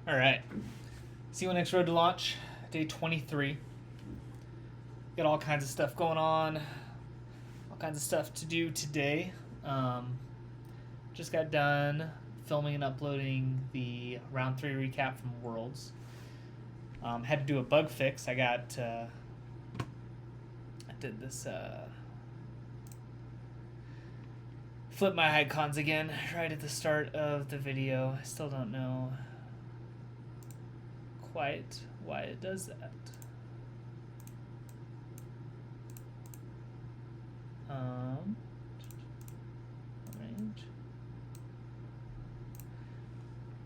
All right, C1x Road to launch, day 23. Got all kinds of stuff going on, all kinds of stuff to do today. Just got done filming and uploading the round 3 recap from Worlds. Had to do a bug fix. I did this flip my icons again right at the start of the video. I still don't know quite why it does that. Range.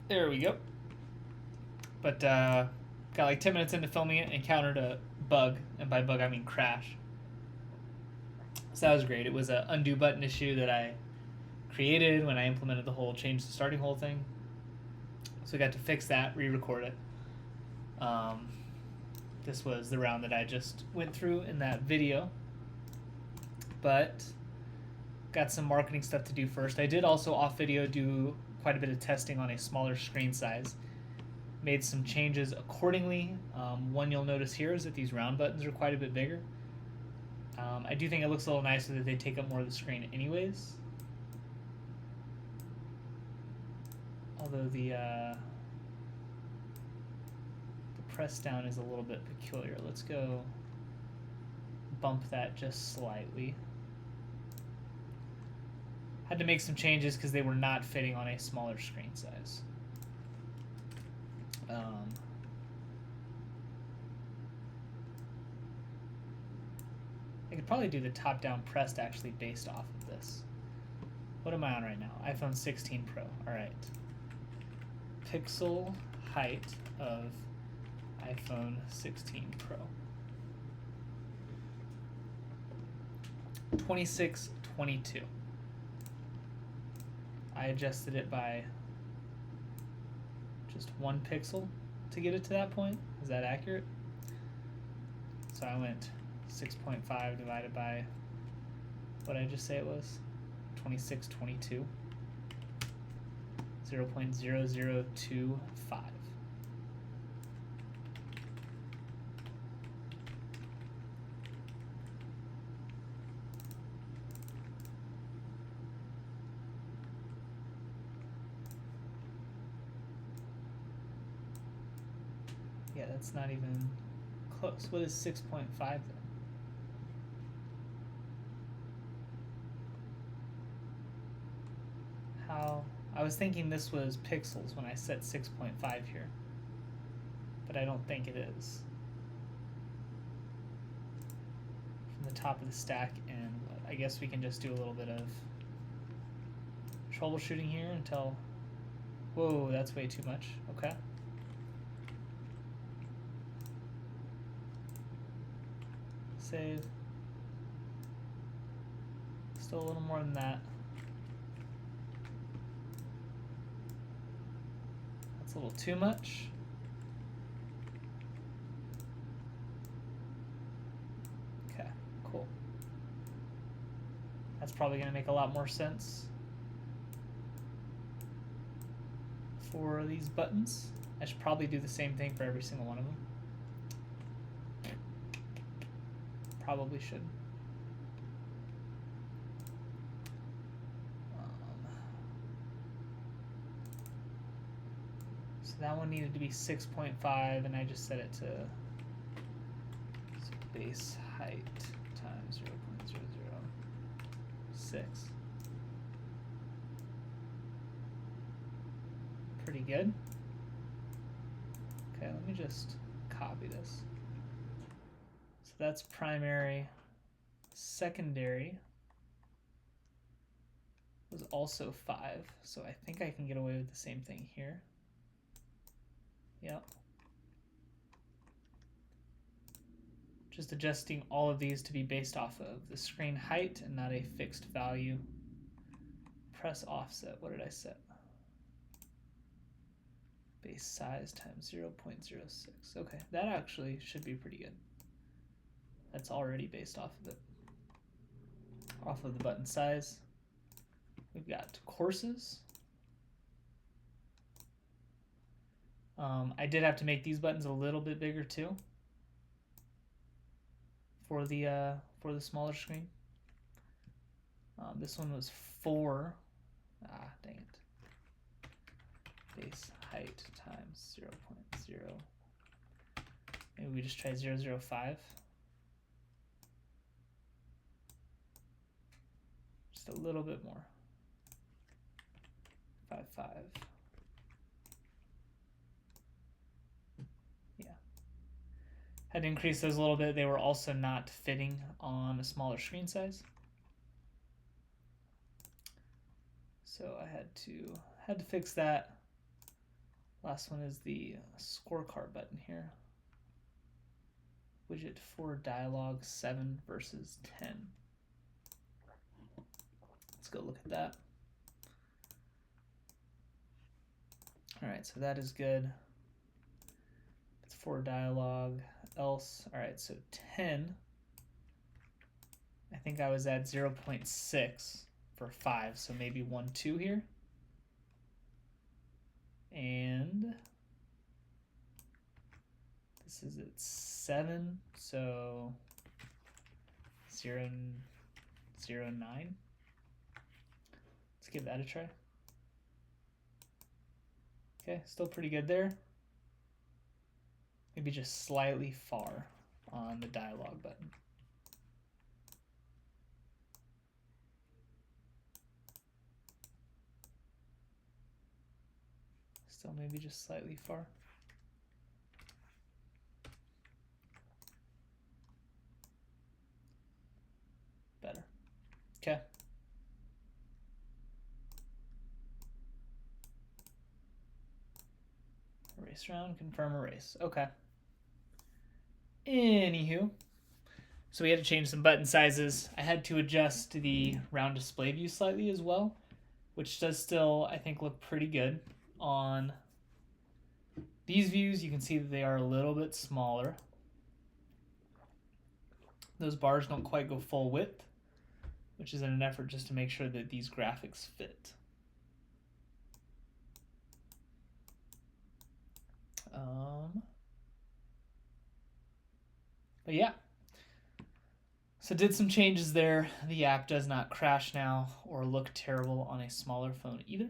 There we go. But got like 10 minutes into filming it, encountered a bug, and by bug I mean crash. So that was great. It was an undo button issue that I created when I implemented the whole change the starting hole thing. So we got to fix that, re-record it. This was the round that I just went through in that video. But got some marketing stuff to do first. I did also off video do quite a bit of testing on a smaller screen size. Made some changes accordingly. One you'll notice here is that these round buttons are quite a bit bigger. I do think it looks a little nicer that they take up more of the screen anyways. Although the press down is a little bit peculiar. Let's go bump that just slightly. Had to make some changes because they were not fitting on a smaller screen size. I could probably do the top-down pressed actually based off of this. What am I on right now? iPhone 16 Pro. All right. Pixel height of iPhone 16 Pro. 2622. I adjusted it by just 1 pixel to get it to that point. Is that accurate? So I went 6.5 divided by what did I just say it was? 2622. 0.0025. Yeah, that's not even close. What is 6.5 then? How? I was thinking this was pixels when I set 6.5 here, but I don't think it is. From the top of the stack, and I guess we can just do a little bit of troubleshooting here until, whoa, that's way too much. Okay. Save. Still a little more than that. That's a little too much. Okay, cool. That's probably going to make a lot more sense for these buttons. I should probably do the same thing for every single one of them. Probably should. So that one needed to be 6.5, and I just set it to base height times 0.006. Pretty good. Okay, let me just copy this. So that's primary. Secondary was also 5, so I think I can get away with the same thing here. Yep. Just adjusting all of these to be based off of the screen height and not a fixed value. Press offset, what did I set? Base size times 0.06. Okay, that actually should be pretty good. That's already based off of it. Off of the button size. We've got courses. I did have to make these buttons a little bit bigger too for the smaller screen. This one was 4. Dang it. Base height times 0.0. Maybe we just try 0.005. Just a little bit more. 5.5. Yeah. Had to increase those a little bit. They were also not fitting on a smaller screen size. So I had to fix that. Last one is the scorecard button here. Widget for dialog 7 versus 10. Let's go look at that. All right, so that is good. It's for dialog, else. All right, so 10. I think I was at 0.6 for 5, so maybe 1, 2 here. And this is at 7, so 0.09. Let's give that a try. Okay, still pretty good there. Maybe just slightly far on the dialog button. Still maybe just slightly far. Better. Okay. Erase round, confirm erase. Okay. Anywho, so we had to change some button sizes. I had to adjust the round display view slightly as well, which does still, I think, look pretty good. On these views, you can see that they are a little bit smaller. Those bars don't quite go full width, which is in an effort just to make sure that these graphics fit. But yeah, so did some changes there. The app does not crash now or look terrible on a smaller phone either,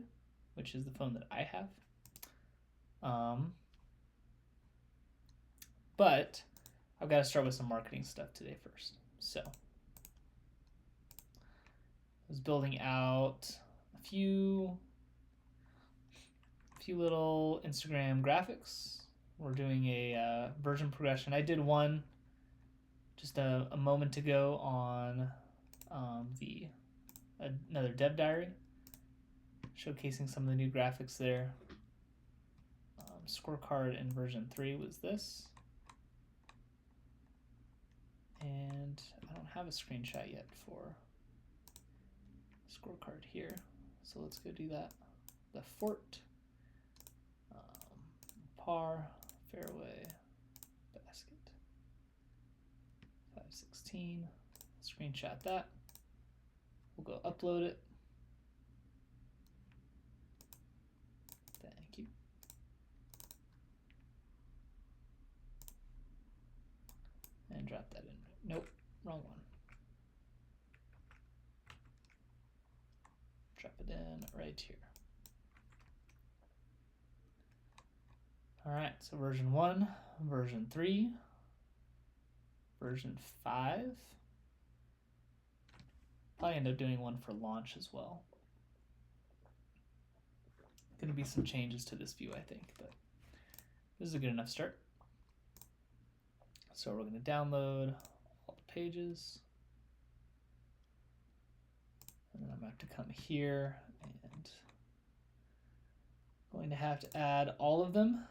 which is the phone that I have. But I've got to start with some marketing stuff today first. So I was building out a few little Instagram graphics. We're doing a version progression. I did one just a moment ago on another dev diary, showcasing some of the new graphics there. Scorecard in version 3 was this. And I don't have a screenshot yet for scorecard here, so let's go do that. The fort, par, fairway, basket, 516. Screenshot that. We'll go upload it. Thank you. And drop that in. Nope, wrong one. Drop it in right here. All right, so version 1, version 3, version 5. Probably end up doing one for launch as well. Going to be some changes to this view, I think, but this is a good enough start. So we're going to download all the pages. And then I'm going to have to come here and going to have to add all of them.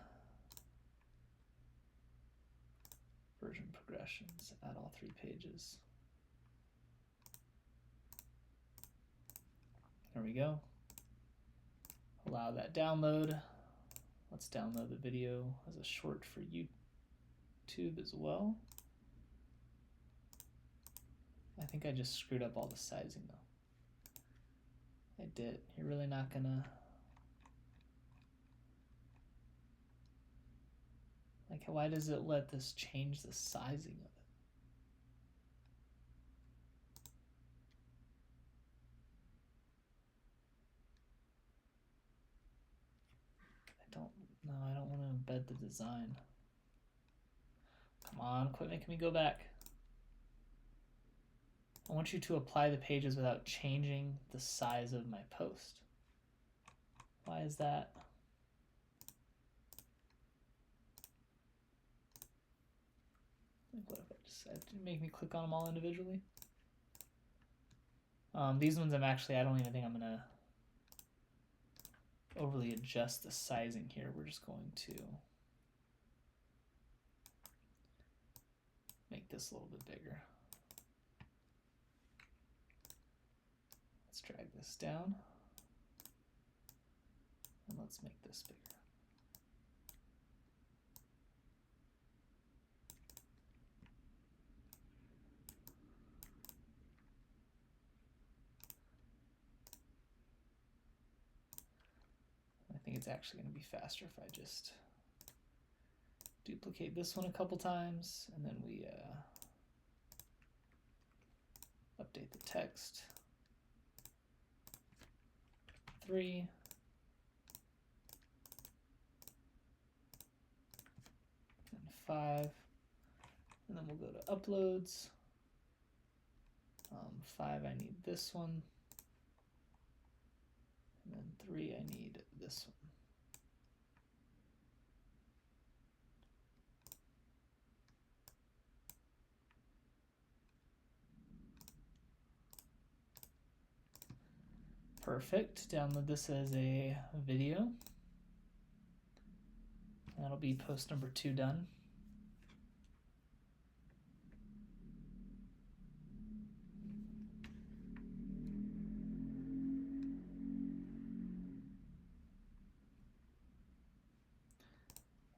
Version progressions, add all 3 pages. There we go. Allow that download. Let's download the video as a short for YouTube as well. I think I just screwed up all the sizing though. I did. You're really not gonna... Like, why does it let this change the sizing of it? I don't want to embed the design. Come on, quit making me go back. I want you to apply the pages without changing the size of my post. Why is that? What if I just make me click on them all individually? These ones I don't even think I'm gonna overly adjust the sizing here. We're just going to make this a little bit bigger. Let's drag this down and let's make this bigger. I think it's actually going to be faster if I just duplicate this one a couple times and then we update the text. 3. And 5. And then we'll go to uploads. 5, I need this one. And then 3, I need this one. Perfect. Download this as a video. That'll be post number 2 done.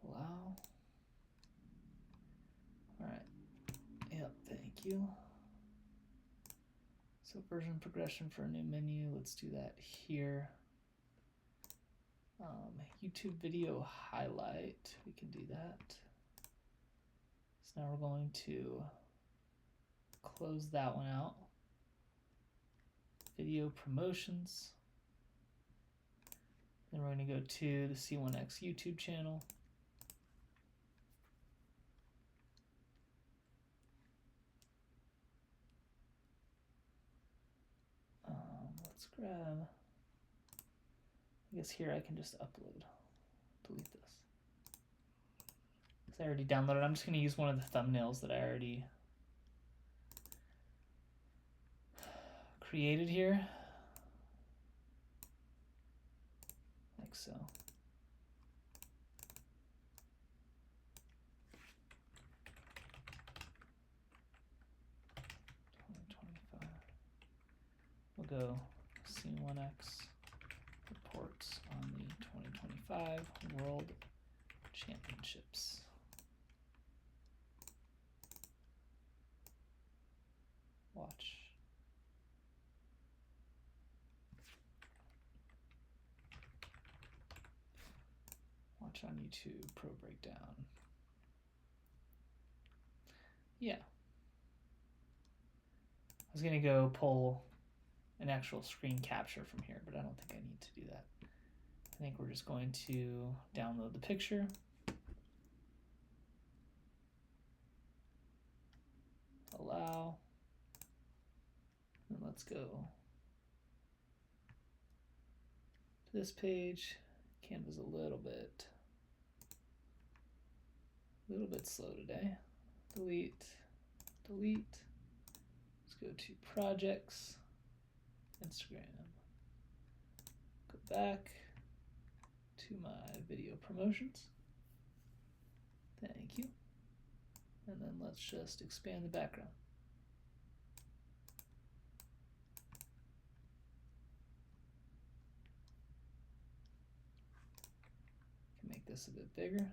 Allow. All right. Yep, thank you. So version progression for a new menu, let's do that here. YouTube video highlight, we can do that. So now we're going to close that one out. Video promotions. Then we're going to go to the C1x YouTube channel. Let's grab, I guess here I can just upload, delete this. Because I already downloaded, I'm just going to use one of the thumbnails that I already created here. Like so. We'll go C1x reports on the 2025 World Championships. Watch. Watch on YouTube, Pro Breakdown. Yeah. I was gonna go pull an actual screen capture from here, but I don't think I need to do that. I think we're just going to download the picture. Allow. And let's go to this page. Canva's a little bit slow today. Delete, delete. Let's go to projects, Instagram. Go back to my video promotions. Thank you. And then let's just expand the background. Can make this a bit bigger.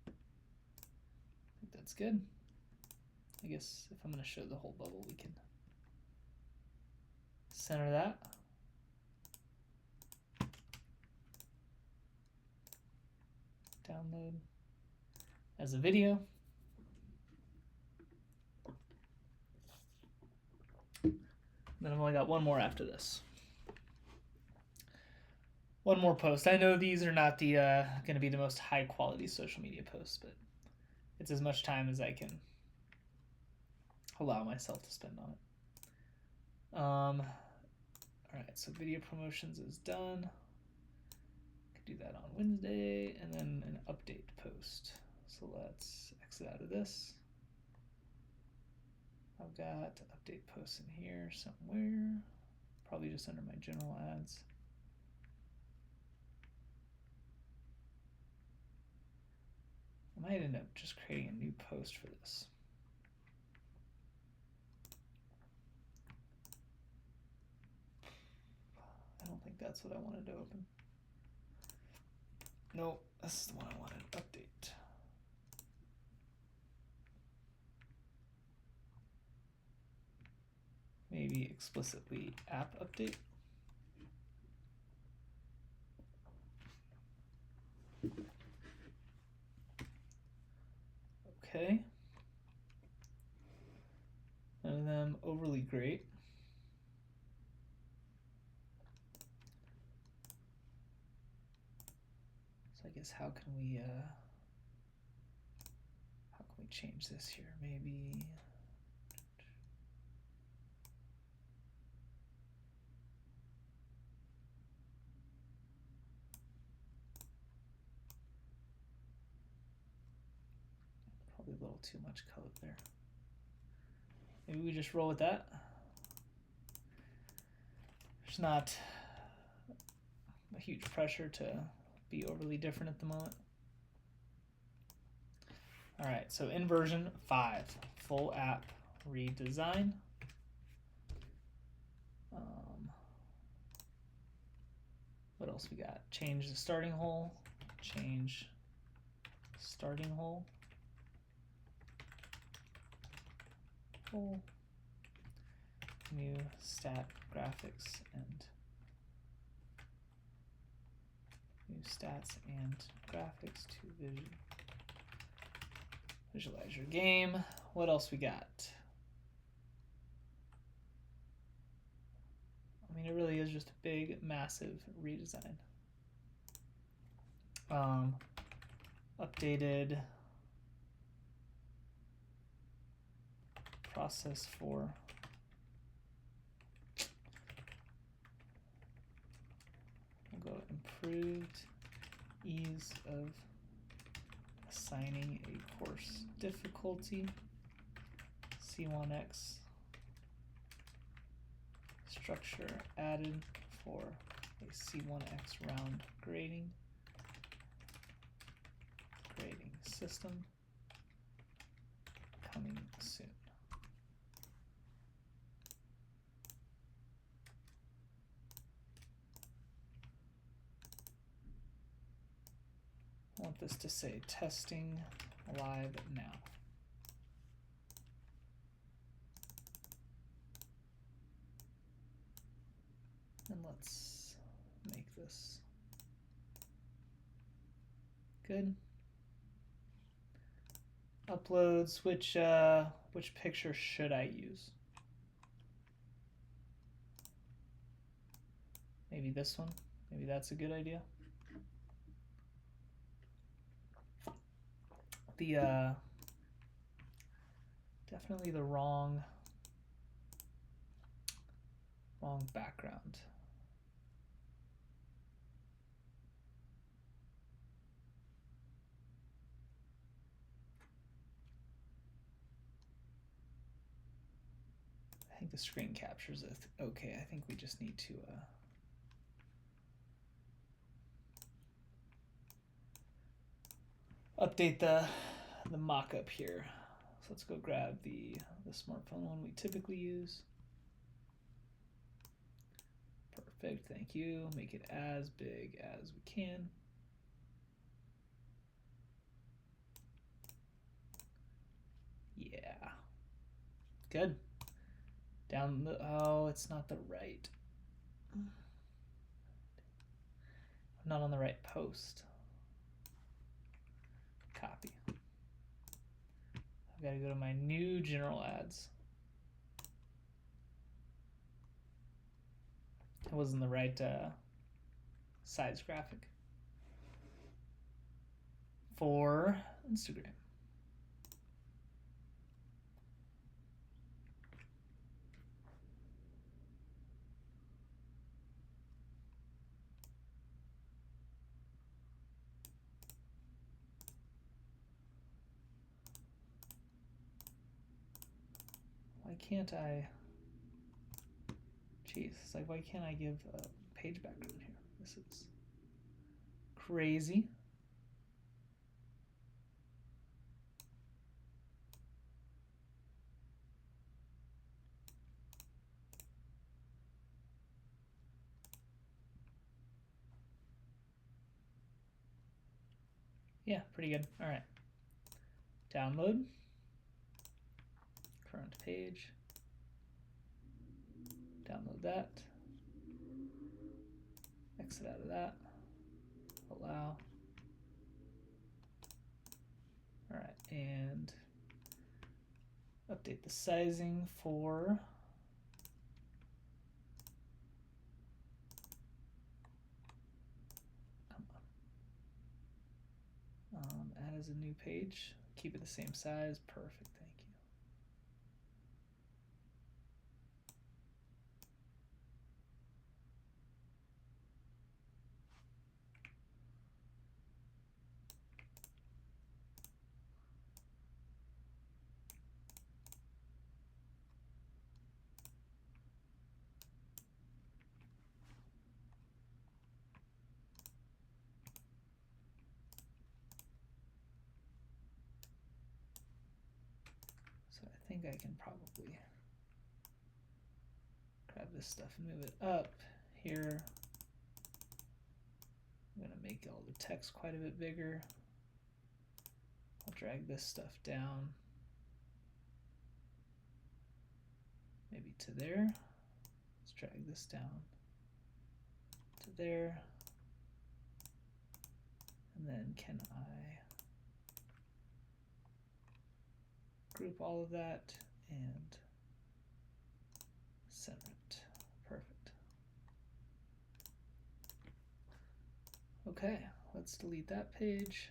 I think that's good. I guess if I'm going to show the whole bubble, we can center that. download as a video. Then I've only got one more after this. One more post. I know these are not the going to be the most high quality social media posts, but it's as much time as I can allow myself to spend on it. All right, so video promotions is done. Could do that on Wednesday, and then an update post. So let's exit out of this. I've got update posts in here somewhere, probably just under my general ads. I might end up just creating a new post for this. I don't think that's what I wanted to open. No, this is the one I wanted to update. Maybe explicitly app update. Okay. None of them overly great. So I guess how can we change this here? Maybe probably a little too much color there. Maybe we just roll with that. There's not a huge pressure to be overly different at the moment. All right, so in version 5, full app redesign. What else we got? Change the starting hole. Change starting hole. New stat graphics and new stats and graphics to visualize your game. What else we got? I mean, it really is just a big, massive redesign. Updated process for we'll go improved ease of assigning a course difficulty, C1x structure added for a C1x round grading system coming soon. I want this to say testing live now. And let's make this good. Uploads, which picture should I use? Maybe this one. Maybe that's a good idea. The definitely the wrong background. I think the screen captures it. Okay, I think we just need to update the mock-up here. So let's go grab the smartphone one we typically use. Perfect, thank you. Make it as big as we can. Yeah, good. Down the, oh, it's not the right. I'm not on the right post. Copy. I've got to go to my new general ads. It wasn't the right size graphic for Instagram. Why can't I? Jeez, it's like, why can't I give a page background here? This is crazy. Yeah, pretty good. All right. Download. Current page. Download that. Exit out of that. Allow. All right, and update the sizing for add as a new page. Keep it the same size. Perfect. Thank you. So I think I can probably grab this stuff and move it up here. I'm going to make all the text quite a bit bigger. I'll drag this stuff down maybe to there. Let's drag this down to there. And then can I group all of that and center it? Perfect. Okay, let's delete that page.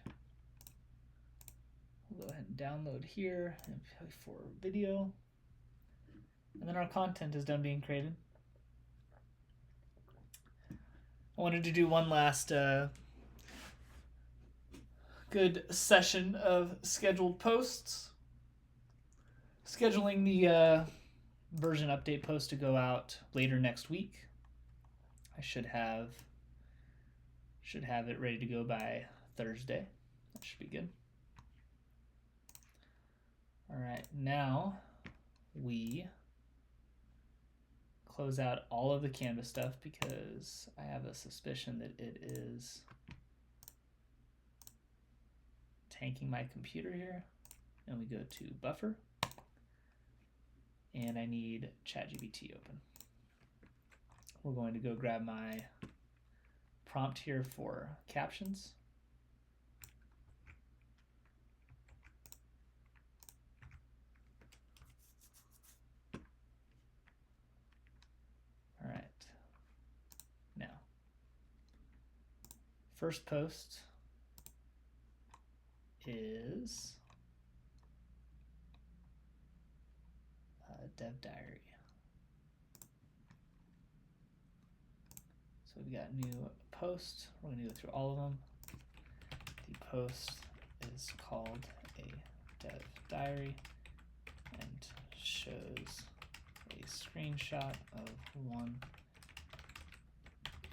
We'll go ahead and download here and play for video. And then our content is done being created. I wanted to do one last good session of scheduled posts. Scheduling the version update post to go out later next week. I should have it ready to go by Thursday. That should be good. All right, now we close out all of the Canvas stuff because I have a suspicion that it is tanking my computer here. And we go to buffer. And I need ChatGPT open. We're going to go grab my prompt here for captions. All right. Now, first post is dev diary. So we've got new post. We're going to go through all of them. The post is called a dev diary and shows a screenshot of one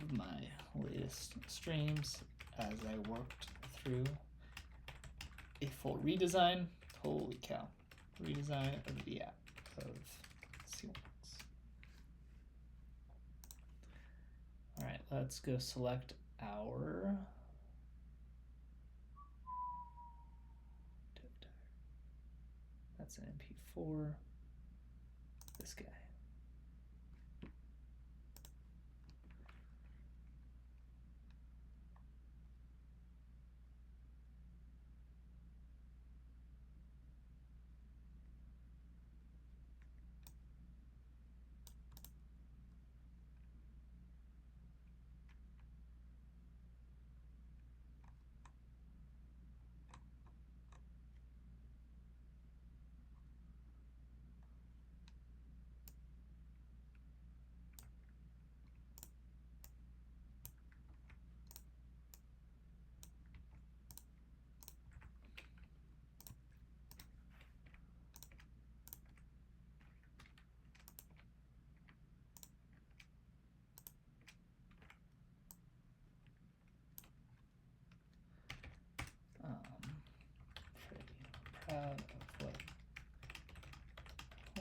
of my latest streams as I worked through a full redesign. Holy cow. Redesign of the app of C1x. All right, let's go select our dev diary. That's an MP4. This guy.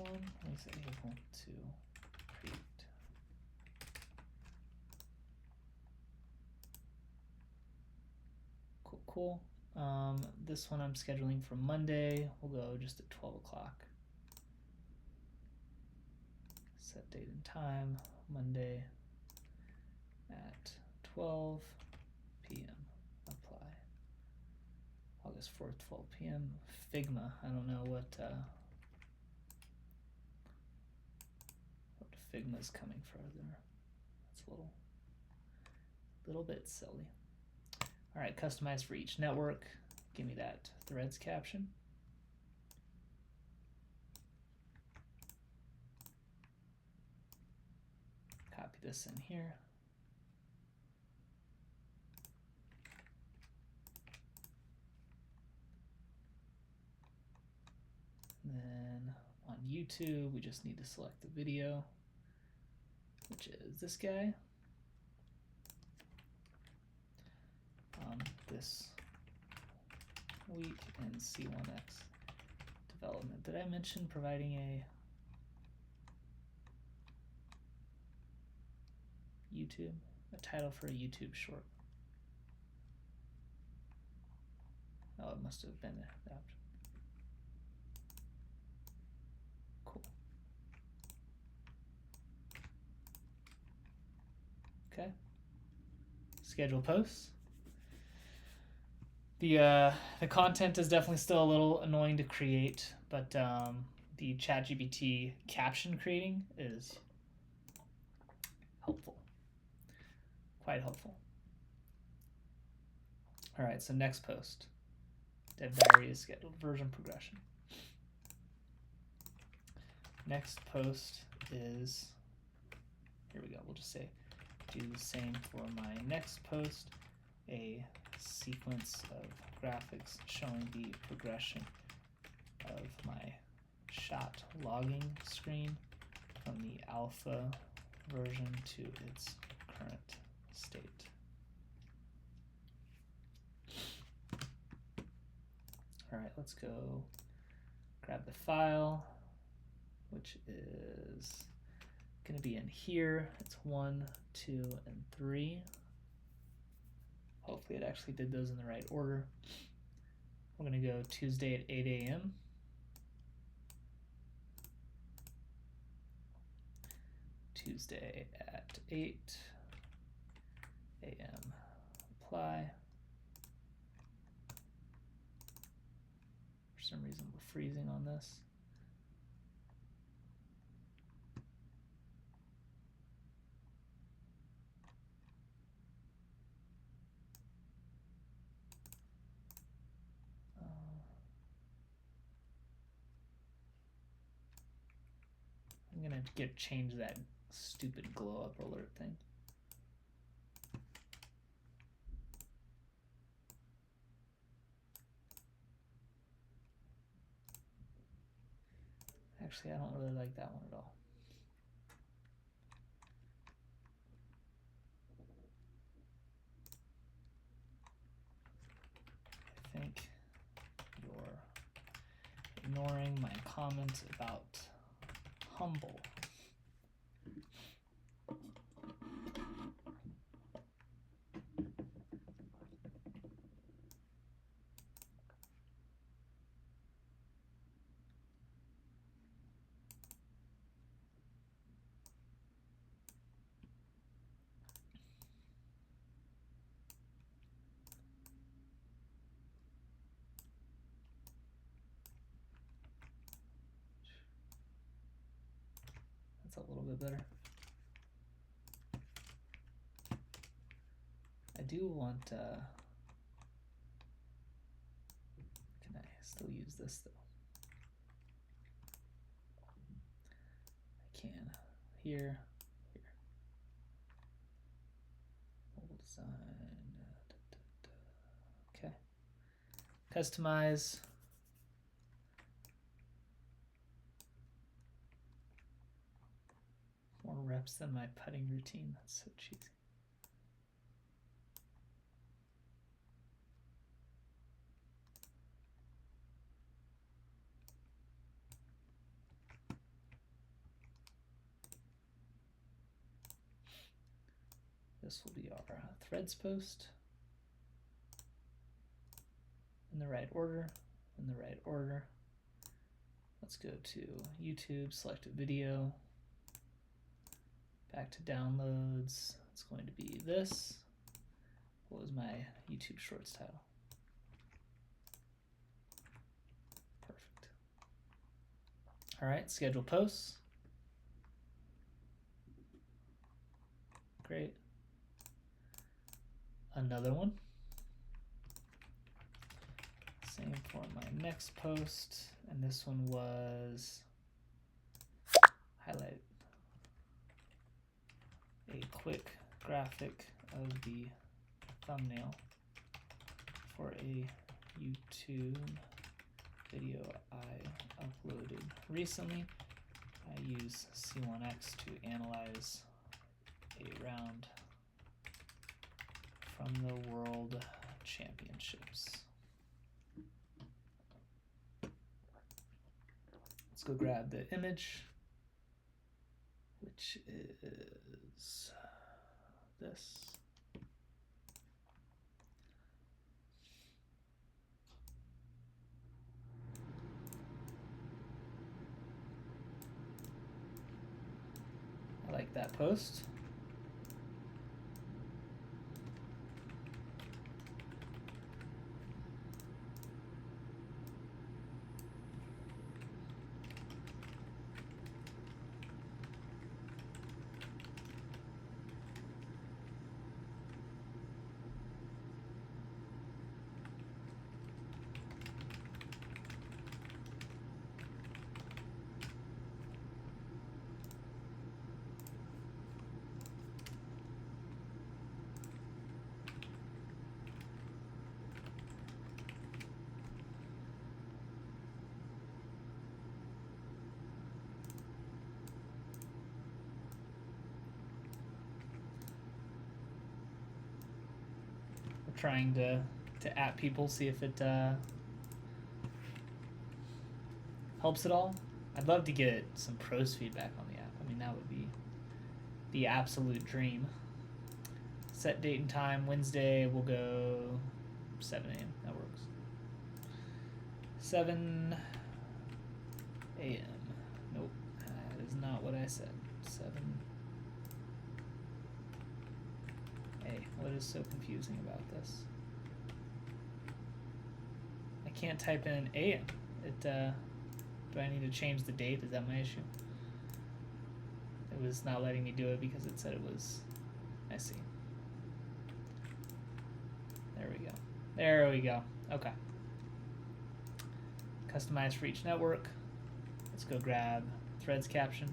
one is able to create. Cool. This one I'm scheduling for Monday. We'll go just at 12 o'clock. Set date and time, Monday at 12 p.m. Apply. August 4th, 12 p.m. Figma. I don't know what Figma's coming for there. That's a little bit silly. All right, customize for each network. Give me that threads caption. Copy this in here. And then on YouTube, we just need to select the video, which is this guy. This week in C1x development. Did I mention providing a title for a YouTube short? Oh, it must have been that. Cool. Okay. Schedule posts. The content is definitely still a little annoying to create, but the ChatGPT caption creating is helpful. Quite helpful. All right, so next post. Dev diary is scheduled. Version progression. Next post is, here we go. We'll just say, do the same for my next post. A sequence of graphics showing the progression of my shot logging screen from the alpha version to its current state. All right, let's go grab the file, which is going to be in here. It's 1, 2, and 3. Hopefully it actually did those in the right order. We're going to go Tuesday at 8 a.m. Tuesday at 8 a.m. Apply. For some reason we're freezing on this. I'm gonna change that stupid glow up alert thing. Actually, I don't really like that one at all. I think you're ignoring my comment about humble. That's a little bit better. I do want, can I still use this though? I can. Here. Mobile design. Okay. Customize. More reps than my putting routine. That's so cheesy. This will be our threads post. In the right order, in the right order. Let's go to YouTube, select a video. Back to downloads. It's going to be this. What was my YouTube Shorts title? Perfect. All right, schedule posts. Great. Another one. Same for my next post, and this one was highlight a quick graphic of the thumbnail for a YouTube video I uploaded recently. I use C1x to analyze a round from the World Championships. Let's go grab the image, which is this. I like that post. Trying to at people, see if it helps at all. I'd love to get some pros feedback on the app. I mean, that would be the absolute dream. Set date and time, Wednesday, we'll go 7 a.m. That works. 7 a.m. Nope, that is not what I said. 7. Hey, what is so confusing about this? I can't type in AM. Do I need to change the date? Is that my issue? It was not letting me do it because it said it was. I see. There we go. There we go. Okay. Customize for each network. Let's go grab threads caption.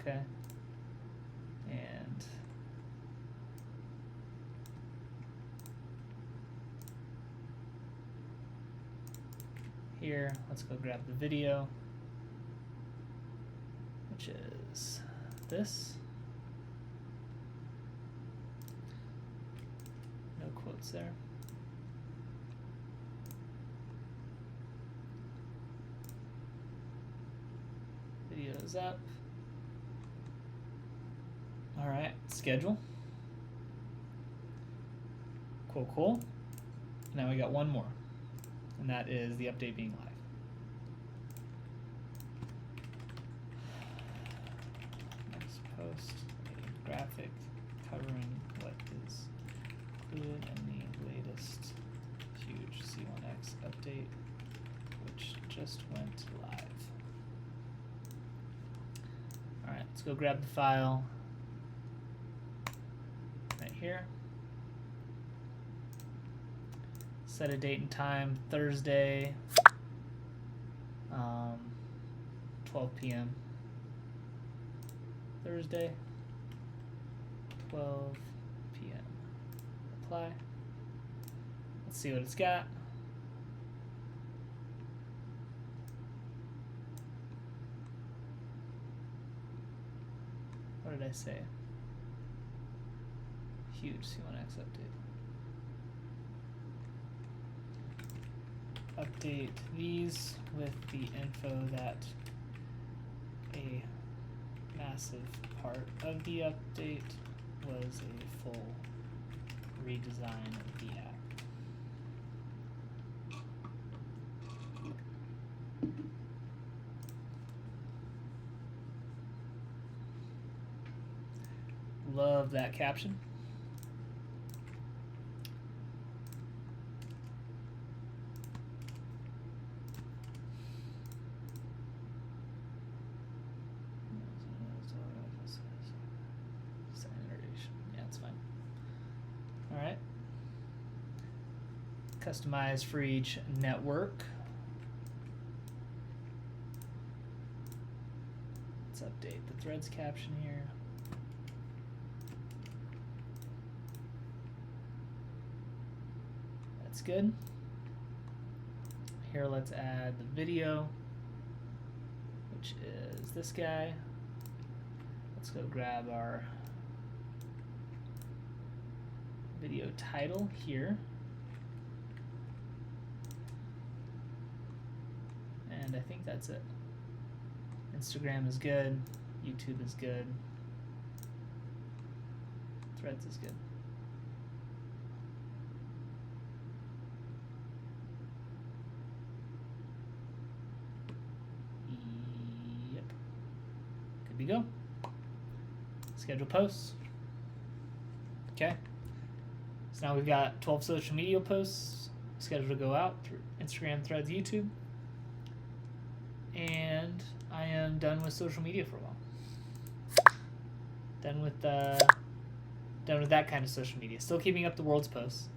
Okay. And here, let's go grab the video, which is this. No quotes there. Video is up. All right, schedule. Cool, cool. Now we got one more, and that is the update being live. Next post, a graphic covering what is included in the latest huge C1x update, which just went live. All right, let's go grab the file. Here. Set a date and time, Thursday, 12 p.m. Thursday, 12 p.m. Apply. Let's see what it's got. What did I say? Huge C1x update. update these with the info that a massive part of the update was a full redesign of the app. Love that caption. Yeah, it's fine. All right. Customize for each network. Let's update the threads caption here. That's good. Here, let's add the video, which is this guy. Let's go grab our video title here. And I think that's it. Instagram is good. YouTube is good. Threads is good. Yep. Good to go. Schedule posts. Okay. So now we've got 12 social media posts scheduled to go out through Instagram, Threads, YouTube. And I am done with social media for a while. Done with that kind of social media. Still keeping up the world's posts.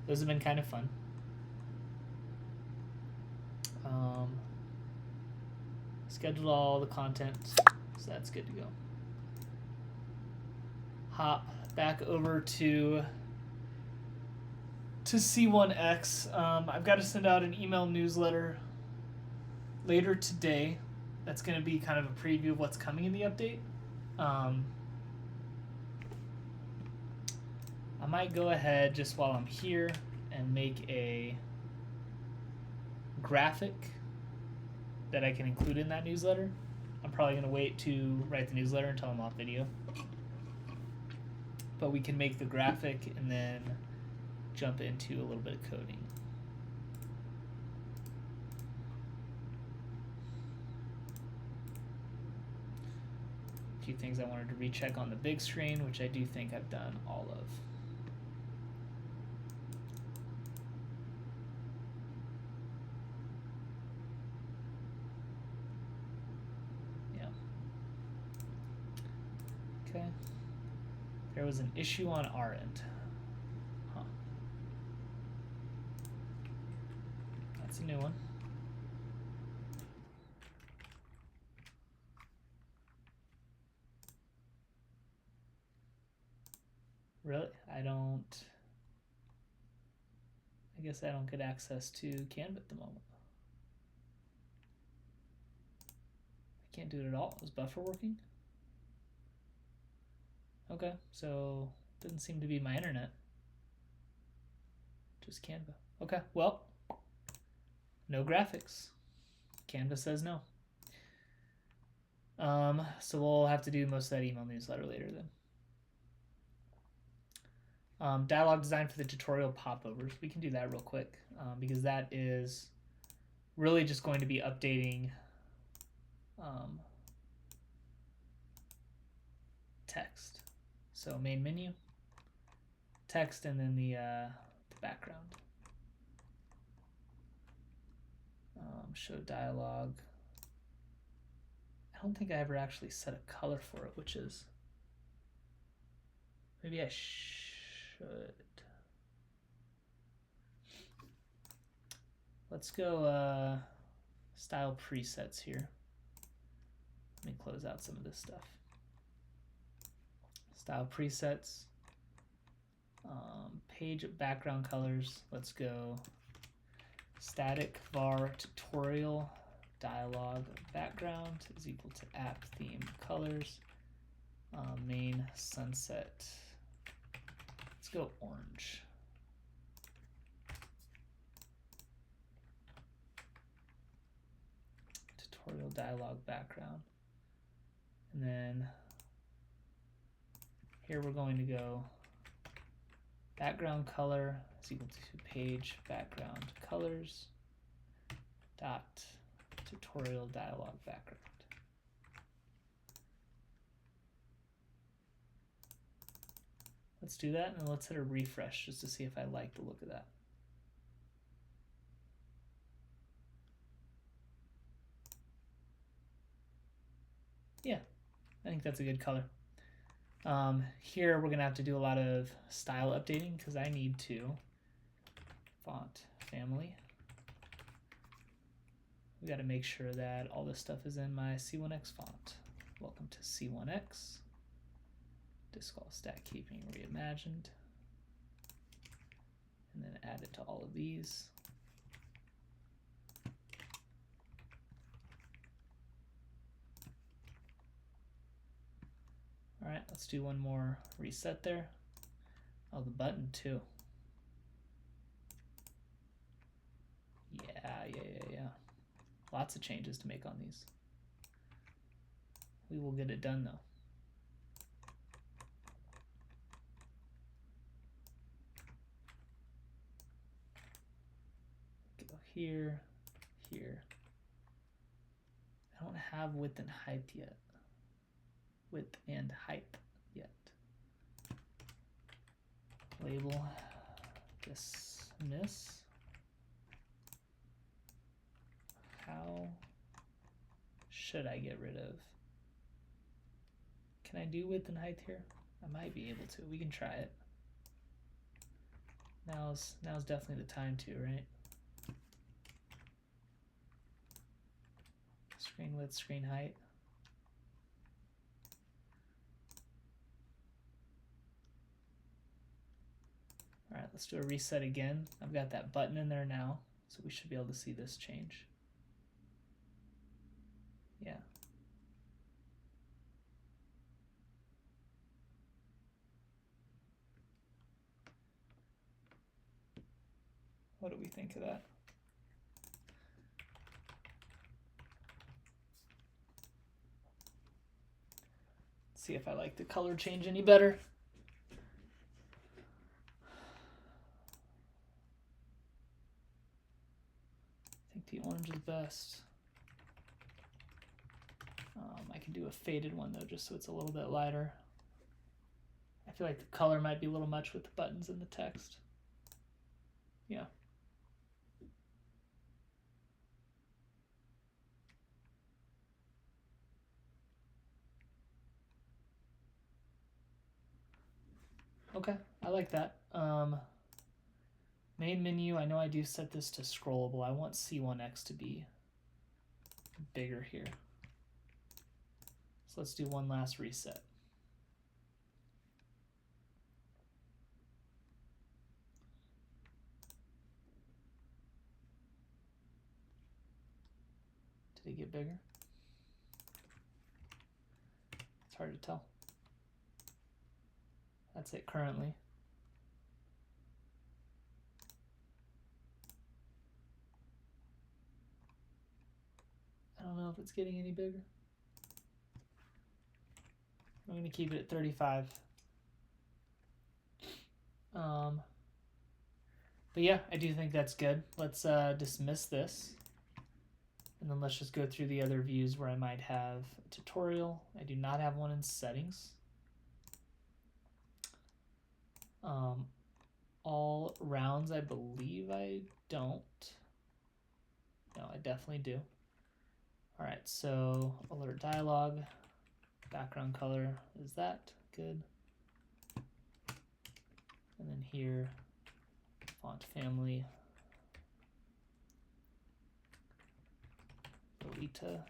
Those have been kind of fun. Scheduled all the content, so that's good to go. Hop back over to C1x. I've got to send out an email newsletter later today. That's going to be kind of a preview of what's coming in the update. I might go ahead just while I'm here and make a graphic that I can include in that newsletter. I'm probably going to wait to write the newsletter until I'm off video. But we can make the graphic and then jump into a little bit of coding. A few things I wanted to recheck on the big screen, which I do think I've done all of. Yeah. Okay. There was an issue on our end. Huh. That's a new one. Really? I guess I don't get access to Canva at the moment. I can't do it at all. Is Buffer working? Okay, so doesn't seem to be my internet. Just Canva. Okay, well, no graphics. Canva says no. So we'll have to do most of that email newsletter later then. Dialogue design for the tutorial popovers. We can do that real quick because that is really just going to be updating text. So main menu, text, and then the background. Show dialogue. I don't think I ever actually set a color for it, which is, maybe I should. Let's go style presets here. Let me close out some of this stuff. Style presets, page background colors. Let's go static var tutorial dialogue background is equal to app theme colors. Main sunset. Let's go orange. dialog background. And then here we're going to go background color is equal to page background colors dot tutorial dialog background. Let's do that, and let's hit a refresh just to see if I like the look of that. Yeah, I think that's a good color. Here we're gonna have to do a lot of style updating because I need to font family. We got to make sure that all this stuff is in my C1x font. Welcome to C1x. Disk all stack keeping reimagined. And then add it to all of these. All right, let's do one more reset there. Oh, the button too. Yeah. Lots of changes to make on these. We will get it done though. Go here, here. I don't have width and height yet. Width and height yet. Label dismiss. How should I get rid of? Can I do width and height here? I might be able to. We can try it. Now's definitely the time to, right? Screen width, screen height. All right, let's do a reset again. I've got that button in there now, so we should be able to see this change. Yeah. What do we think of that? Let's see if I like the color change any better. I think the orange is best. I can do a faded one though, just so it's a little bit lighter. I feel like the color might be a little much with the buttons and the text. Yeah. Okay, I like that. Main menu, I know I do set this to scrollable. I want C1x to be bigger here. So let's do one last reset. Did it get bigger? It's hard to tell. That's it currently. I don't know if it's getting any bigger. I'm going to keep it at 35. But yeah, I do think that's good. Let's dismiss this. And then let's just go through the other views where I might have a tutorial. I do not have one in settings. All rounds, I believe I don't. No, I definitely do. All right, so alert dialog, background color is that good. And then here, font family, Lolita.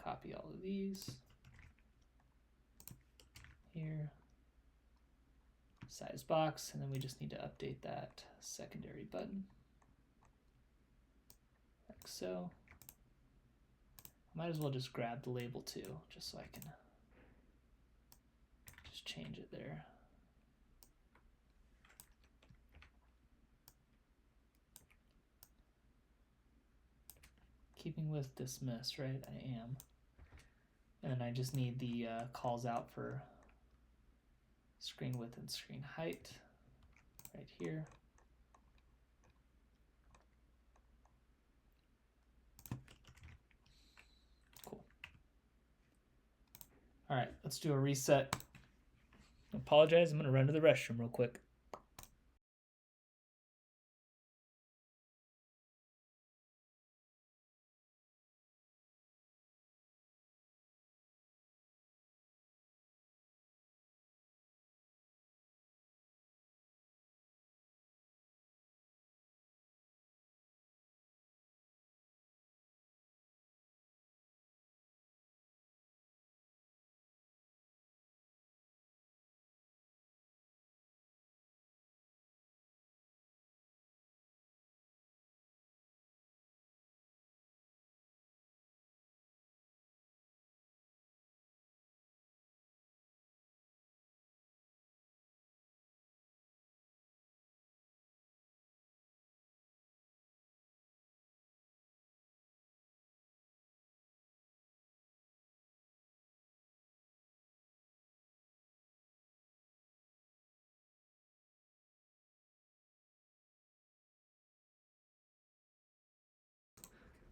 Copy all of these. Here, size box, and then we just need to update that secondary button, like so. I might as well just grab the label too, just so I can just change it there. keeping with dismiss, right? I am. And then I just need the calls out for screen width and screen height right here. Cool. All right, let's do a reset. I apologize, I'm gonna run to the restroom real quick.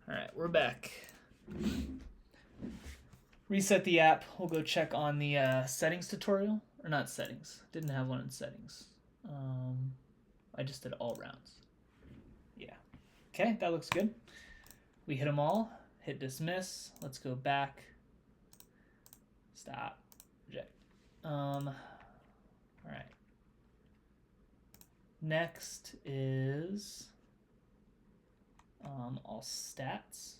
All right, we're back. Reset the app. We'll go check on the settings tutorial. Or not settings. Didn't have one in settings. I just did all rounds. Yeah. Okay, that looks good. We hit them all. Hit dismiss. Let's go back. Stop. Reject. All right. Next is all stats.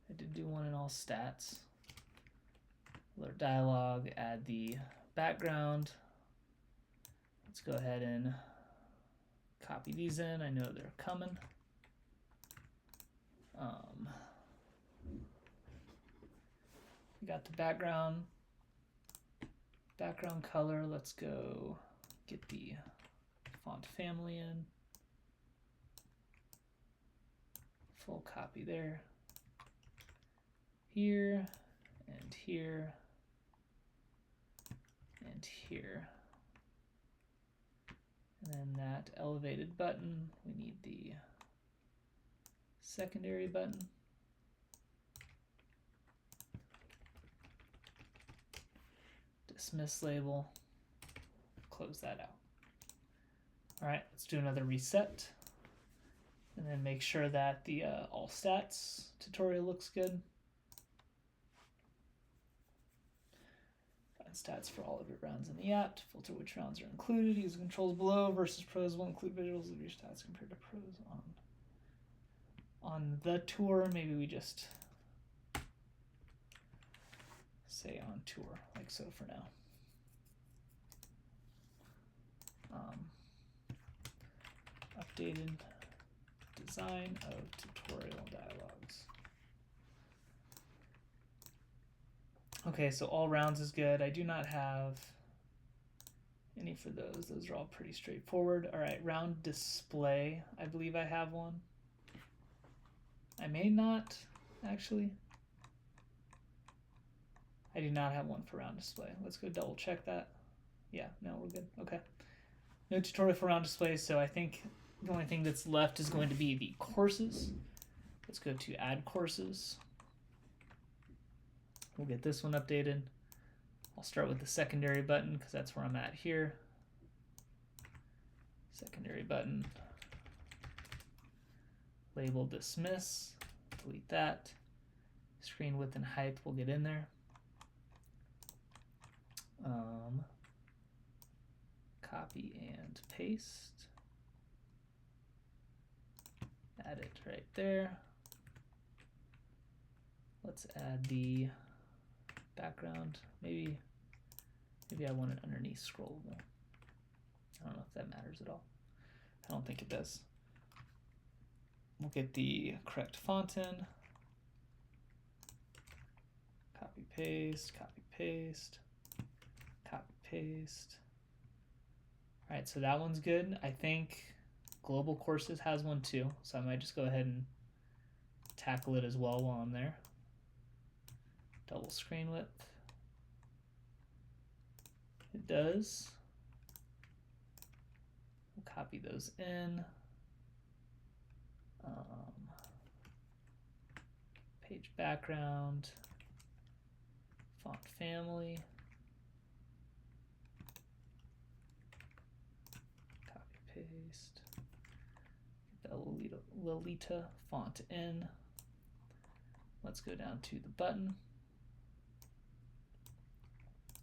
I did do one in all stats. Alert dialog, add the background. Let's go ahead and copy these in. I know they're coming. We got the background color. Let's go get the font family in. Full copy there. Here and here and here. And then that elevated button, we need the secondary button. Dismiss label, close that out. All right, let's do another reset. And then make sure that the all stats tutorial looks good. Find stats for all of your rounds in the app to filter which rounds are included. Use the controls below versus pros will include visuals of your stats compared to pros on the tour. Maybe we just say on tour, like so for now. Updated design of tutorial dialogues. Okay, so all rounds is good. I do not have any for those. Those are all pretty straightforward. All right, round display. I believe I have one. I may not, actually. I do not have one for round display. Let's go double check that. Yeah, no, we're good. Okay. No tutorial for round display, so I think the only thing that's left is going to be the courses. Let's go to add courses. We'll get this one updated. I'll start with the secondary button because that's where I'm at here. Secondary button. Label dismiss. Delete that. Screen width and height will get in there. Copy and paste. Add it right there. Let's add the background. Maybe I want it underneath scrollable. I don't know if that matters at all. I don't think it does. We'll get the correct font in. Copy paste, copy paste, copy paste. All right, so that one's good. I think Global Courses has one too, so I might just go ahead and tackle it as well while I'm there. Double screen width. It does. We'll copy those in. Page background, font family, copy paste, get the Lolita font in. Let's go down to the button,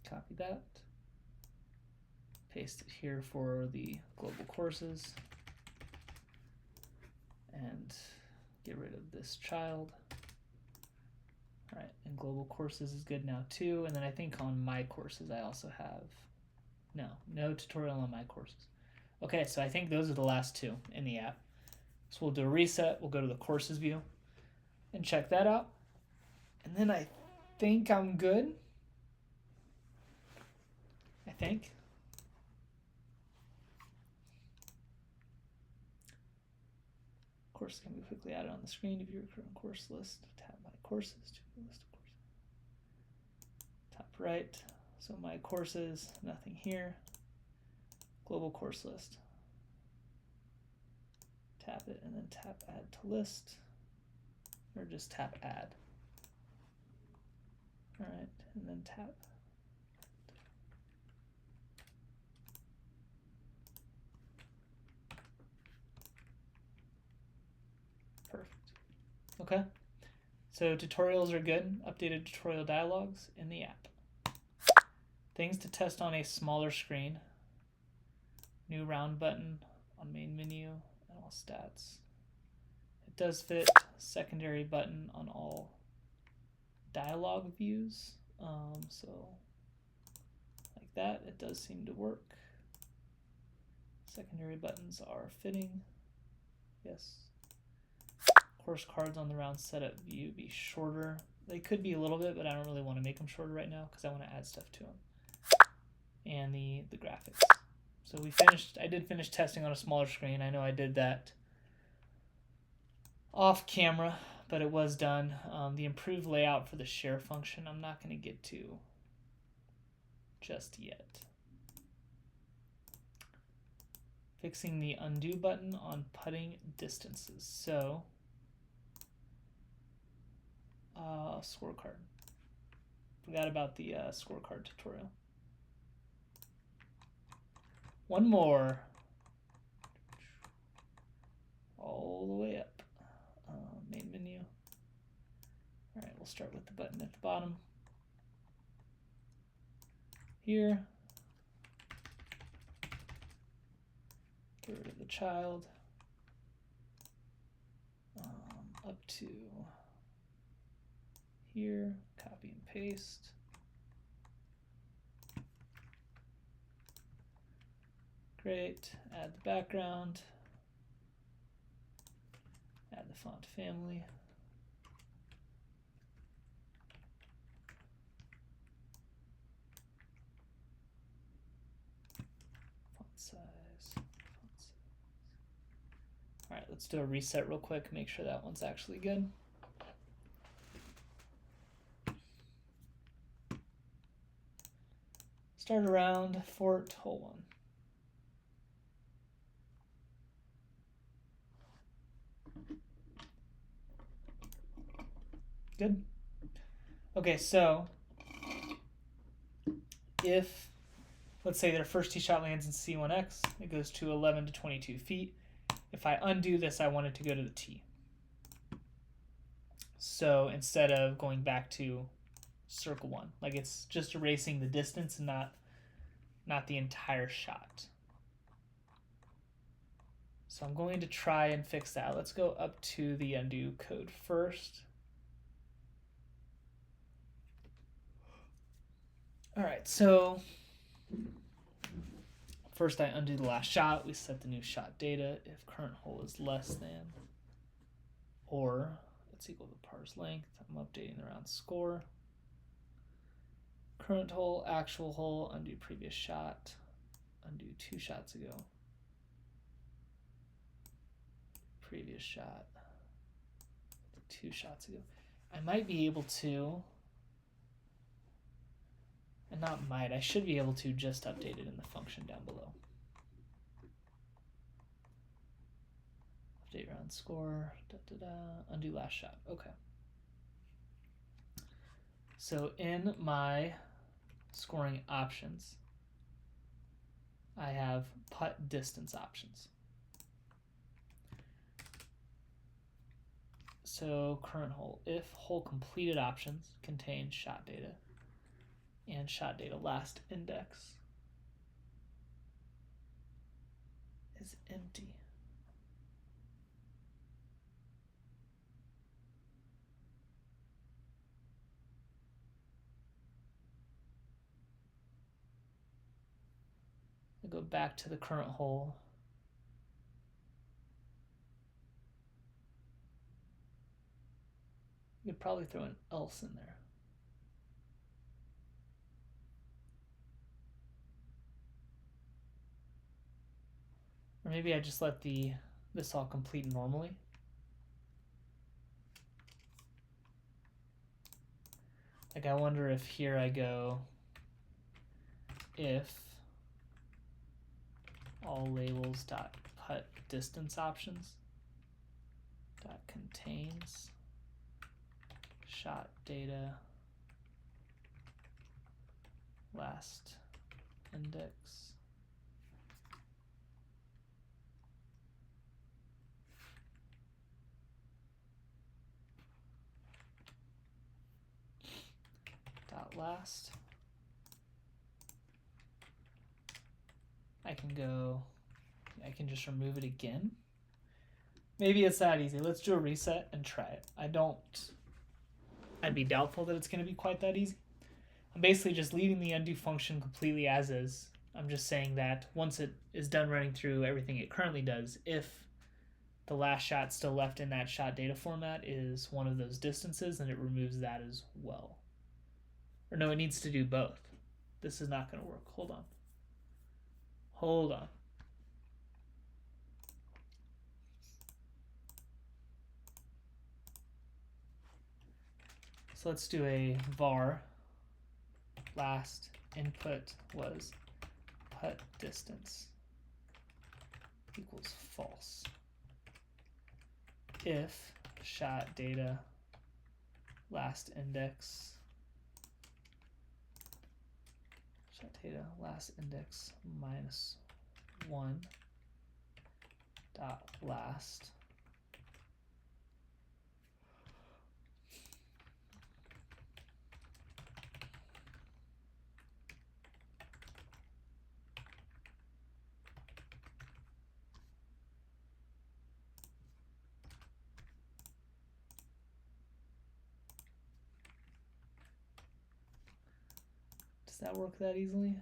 copy that, paste it here for the global courses, and get rid of this child. All right, and global courses is good now too. And then I think on my courses I also have, no tutorial on my courses. Okay, so I think those are the last two in the app. So we'll do a reset, we'll go to the courses view and check that out. And then I think I'm good. I think. Course can be quickly added on the screen to view your current course list. Tap my courses to view list of courses. Top right, so my courses, nothing here. Global course list. Tap it and then tap add to list, or just tap add. All right, and then tap. Perfect. Okay, so tutorials are good. Updated tutorial dialogues in the app. Things to test on a smaller screen. New round button on main menu and all stats. It does fit secondary button on all dialogue views. So like that, it does seem to work. Secondary buttons are fitting. Yes. Course cards on the round setup view be shorter. They could be a little bit, but I don't really want to make them shorter right now because I want to add stuff to them. And the graphics. So we finished. I did finish testing on a smaller screen. I know I did that off camera, but it was done. The improved layout for the share function I'm not going to get to just yet. Fixing the undo button on putting distances. So scorecard. Forgot about the scorecard tutorial. One more. All the way up. Main menu. All right, we'll start with the button at the bottom. Here. Get rid of the child. Up to here. Copy and paste. Great. Add the background. Add the font family. Font size. All right, let's do a reset real quick. Make sure that one's actually good. Start around Fort hole 1. Good. Okay, so if, let's say their first tee shot lands in C1x, it goes to 11 to 22 feet. If I undo this, I want it to go to the tee. So instead of going back to circle 1, like it's just erasing the distance and not the entire shot. So I'm going to try and fix that. Let's go up to the undo code first. All right, so first I undo the last shot. We set the new shot data. If current hole is less than or it's equal to par's length, I'm updating the round score. Current hole, actual hole, undo previous shot, undo 2 shots ago. previous shot 2 shots ago. I might be able to, and not might, I should be able to just update it in the function down below. Update round score, undo last shot. Okay. So in my scoring options, I have putt distance options. So current hole, if hole completed options contain shot data and shot data last index is empty. I go back to the current hole. You could probably throw an else in there. Or maybe I just let this all complete normally. Like I wonder if here I go if all labels dot putt distance options dot contains shot data last index dot last. I can just remove it again. Maybe it's that easy. Let's do a reset and try it. I'd be doubtful that it's going to be quite that easy. I'm basically just leaving the undo function completely as is. I'm just saying that once it is done running through everything it currently does, if the last shot still left in that shot data format is one of those distances, then it removes that as well. Or no, it needs to do both. This is not going to work. Hold on. So let's do a var last input was putt distance equals false if shot data last index minus 1 dot last Does that work that easily?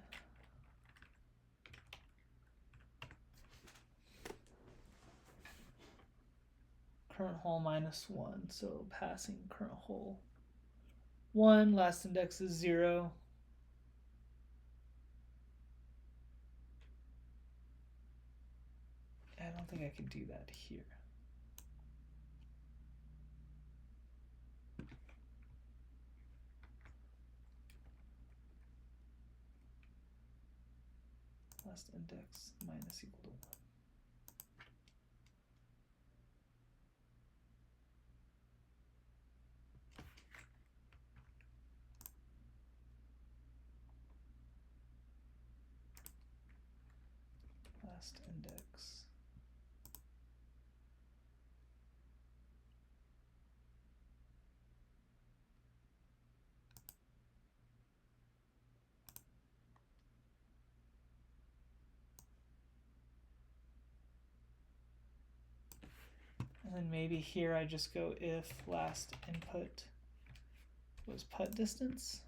Current hole minus 1, so passing current hole 1, last index is 0. I don't think I can do that here. Last index minus equal to 1. Last index and then maybe here I just go if last input was putt distance.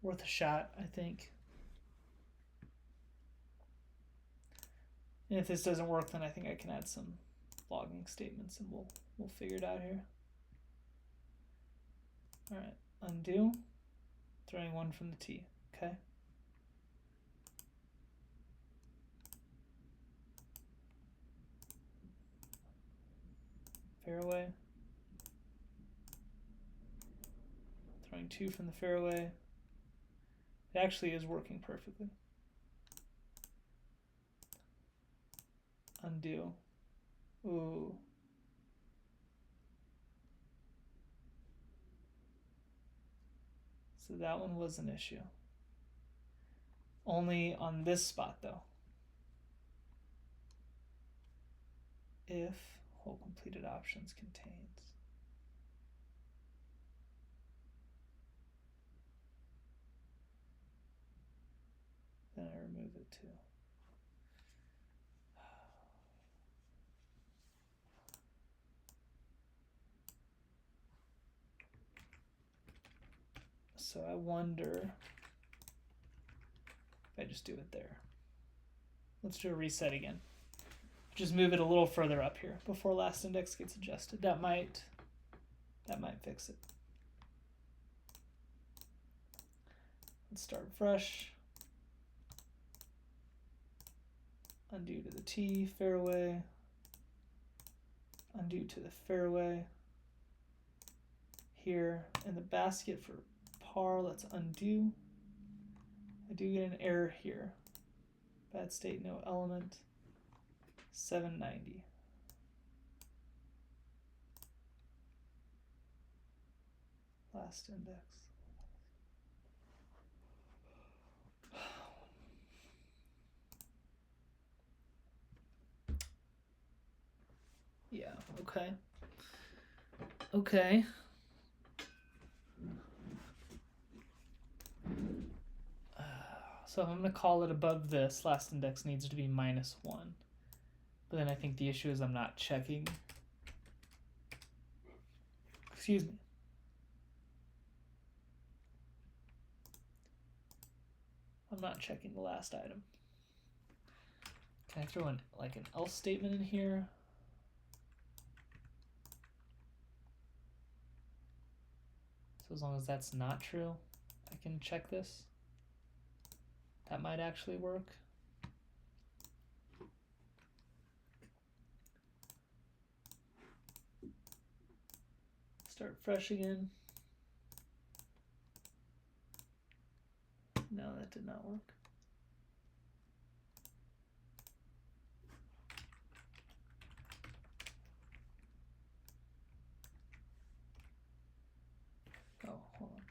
Worth a shot, I think. And if this doesn't work, then I think I can add some logging statements and we'll figure it out here. All right, undo, throwing 1 from the tee, okay? fairway. Throwing 2 from the fairway. It actually is working perfectly. Undo. Ooh. So that one was an issue. Only on this spot though. If hole completed options contains. Then I remove it too. So I wonder if I just do it there. Let's do a reset again. Just move it a little further up here before last index gets adjusted. That might fix it. Let's start fresh. Undo to the tee, fairway. Undo to the fairway. Here in the basket for par, let's undo. I do get an error here. Bad state, no element. 790. Last index. Yeah, okay. Okay. So if I'm going to call it above this, last index needs to be -1. But then I think the issue is I'm not checking. Excuse me. I'm not checking the last item. Can I throw in like an else statement in here? So as long as that's not true, I can check this. That might actually work. Start fresh again. No, that did not work. Oh, hold on.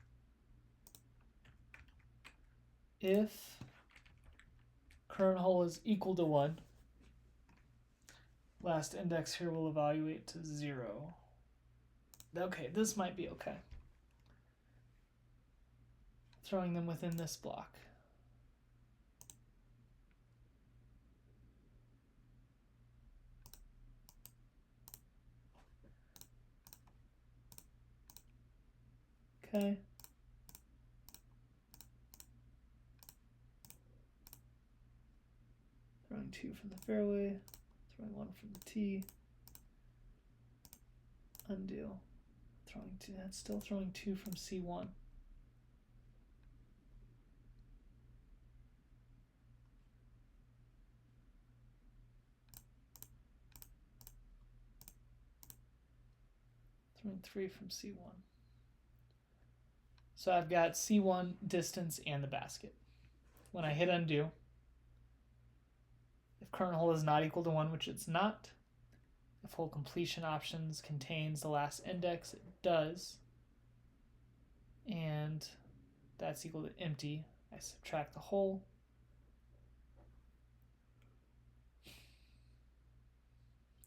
If current hole is equal to 1, last index here will evaluate to 0. Okay, this might be okay. Throwing them within this block. Okay. Throwing 2 from the fairway, throwing 1 from the tee. Undo. Throwing 2. That's still throwing 2 from C1. Throwing 3 from C1. So I've got C1, distance, and the basket. When I hit undo, if current hole is not equal to 1, which it's not, if hole completion options contains the last index, it does, and that's equal to empty, I subtract the hole.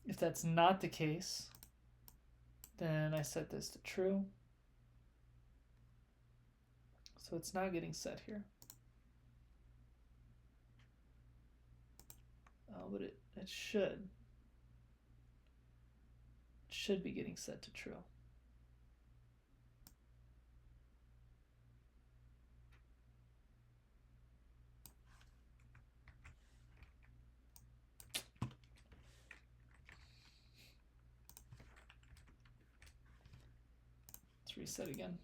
If that's not the case, then I set this to true. So it's not getting set here. But it should. It should be getting set to true. Let's reset again.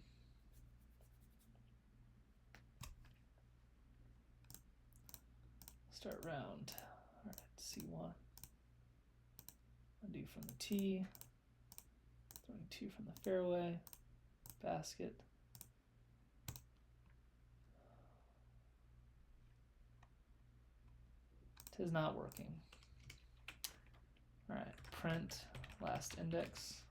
Start round. All right, C1. Undo from the tee. Throwing 2 from the fairway, basket. It is not working. All right, print last index.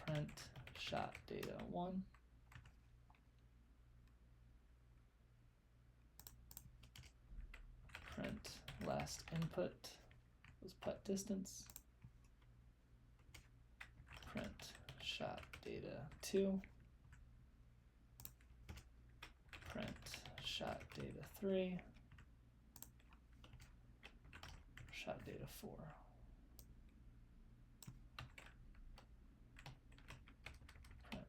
Print shot data 1. Print last input was putt distance. Print shot data 2. Print shot data 3. Shot data 4. Print.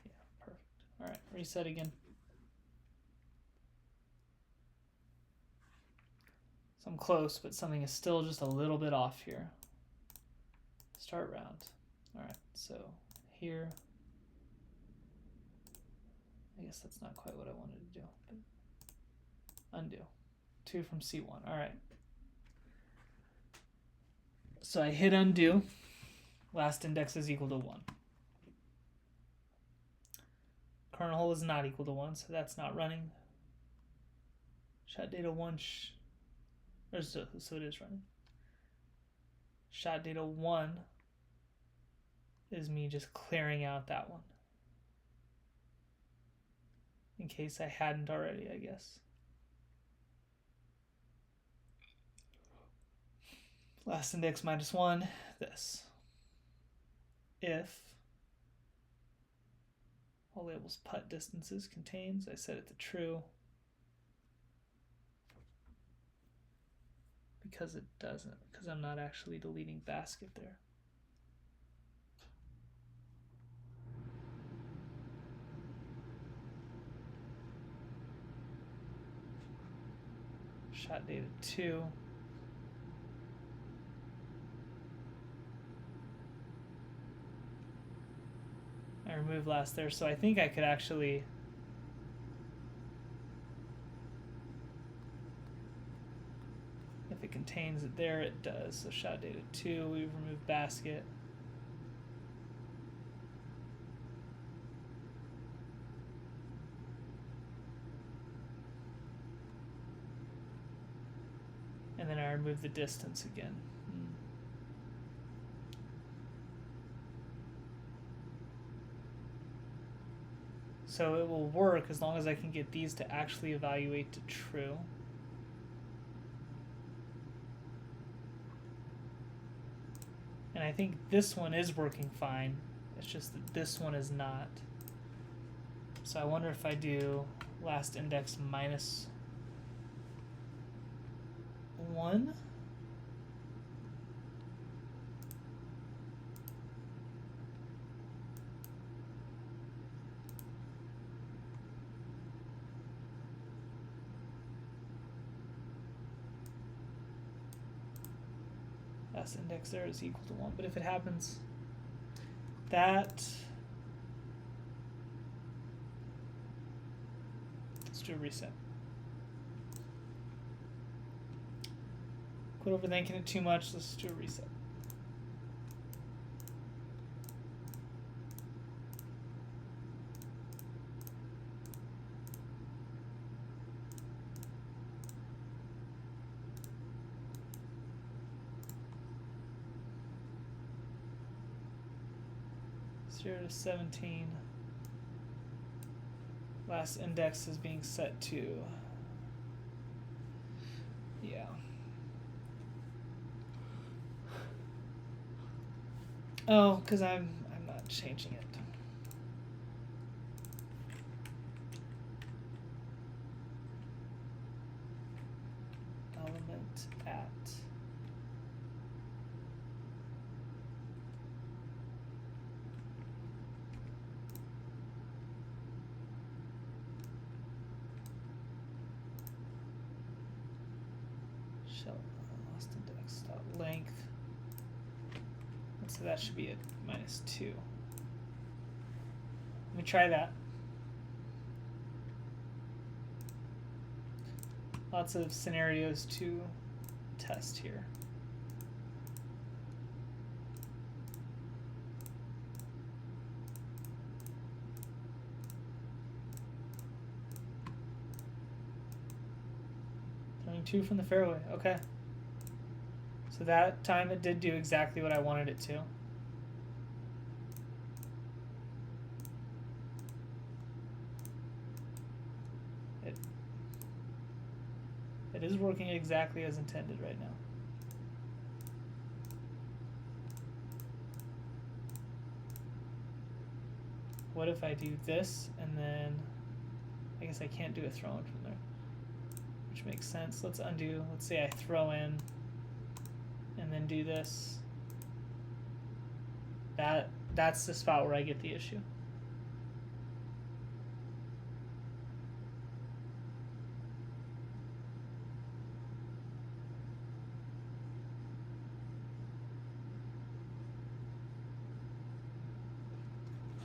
Yeah, perfect. All right, reset again. So I'm close, but something is still just a little bit off here. Start round. All right, so here, I guess that's not quite what I wanted to do, but undo. 2 from C1. All right. So I hit undo. Last index is equal to 1. Current hole is not equal to 1, so that's not running. Shot data 1, so it is running. Shot data 1 is me just clearing out that one. In case I hadn't already, I guess. Last index -1, this. If all labels putt distances contains, I set it to true. Because it doesn't, because I'm not actually deleting basket there. Shot data 2. I removed last there, so I think I could actually if it contains it there, it does. So shot data 2, we've removed basket. And then I remove the distance again. So it will work as long as I can get these to actually evaluate to true. And I think this one is working fine. It's just that this one is not. So I wonder if I do last index -1. Last index there is equal to 1. But if it happens that, let's do a reset. Quit overthinking it too much. Let's do a reset. Zero to 17. Last index is being set to, yeah. Oh, because I'm not changing it. Element at. Shell last index dot length. So that should be at -2. Let me try that. Lots of scenarios to test here. Throwing 2 from the fairway. Okay. So that time it did do exactly what I wanted it to. It is working exactly as intended right now. What if I do this and then I guess I can't do a throw in from there, which makes sense. Let's undo. Let's say I throw in and then do this. That's the spot where I get the issue.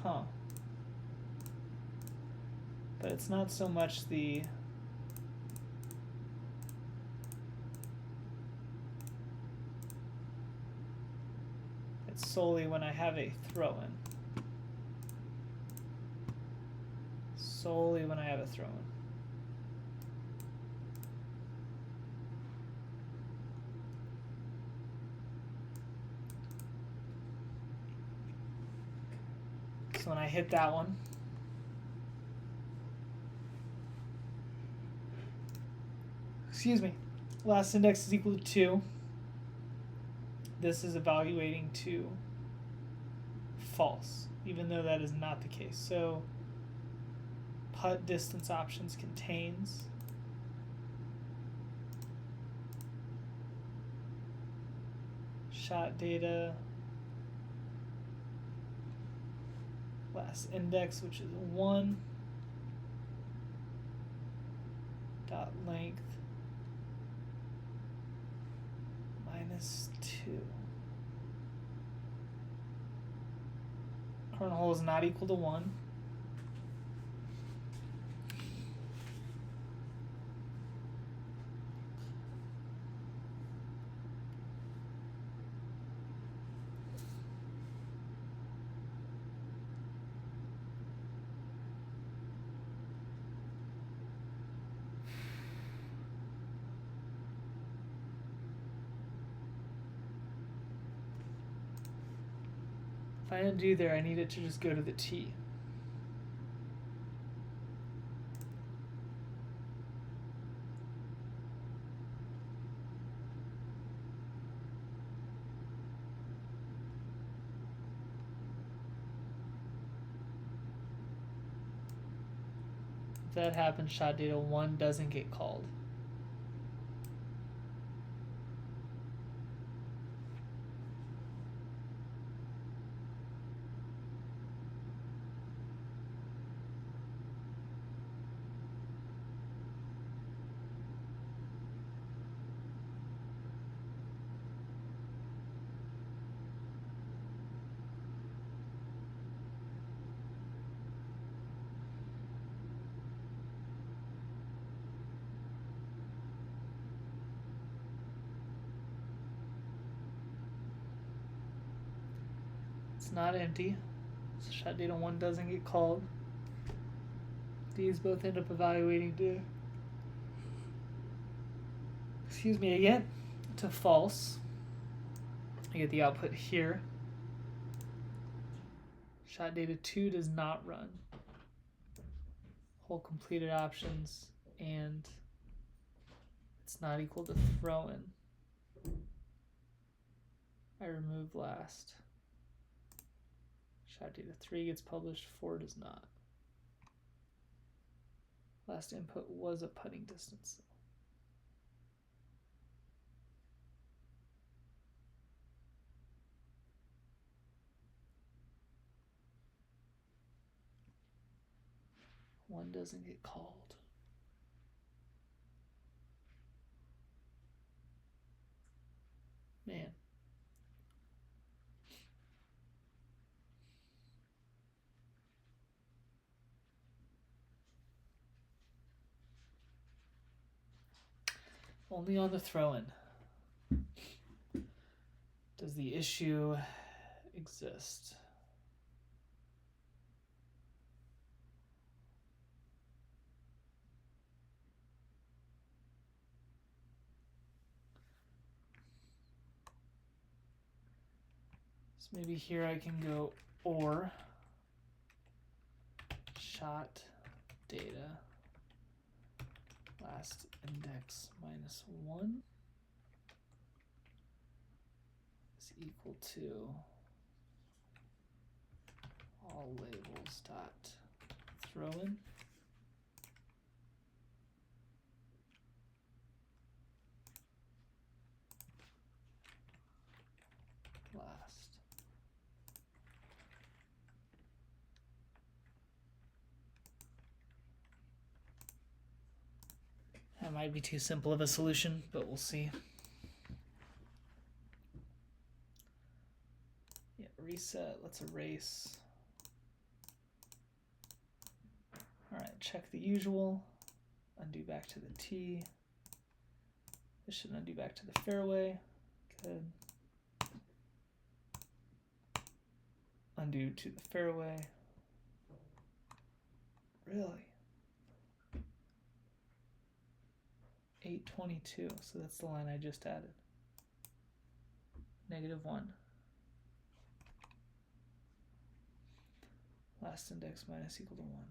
Huh. But it's not so much the it's solely when I have a throw-in. Solely when I have a throw-in. So when I hit that one, excuse me, last index is equal to 2. This is evaluating to false, even though that is not the case. So putt distance options contains shot data, last index, which is 1, dot length minus 2. Current hole is not equal to 1. If I undo there, I need it to just go to the tee. If that happens, shot data 1 doesn't get called. It's not empty, so shot data 1 doesn't get called. These both end up evaluating to, excuse me again, to false. I get the output here. Shot data 2 does not run. Hole completed options, and it's not equal to throw in. I remove last. Shot data 3 gets published, 4 does not. Last input was a putting distance. One doesn't get called. Man. Only on the throw-in. Does the issue exist? So maybe here I can go or shot data last index minus 1 is equal to all labels dot throw in last. That might be too simple of a solution, but we'll see. Yeah, reset, let's erase. All right, check the usual, undo back to the T. This should undo back to the fairway, good. Undo to the fairway. Really? 822, so that's the line I just added. -1. Last index minus equal to 1.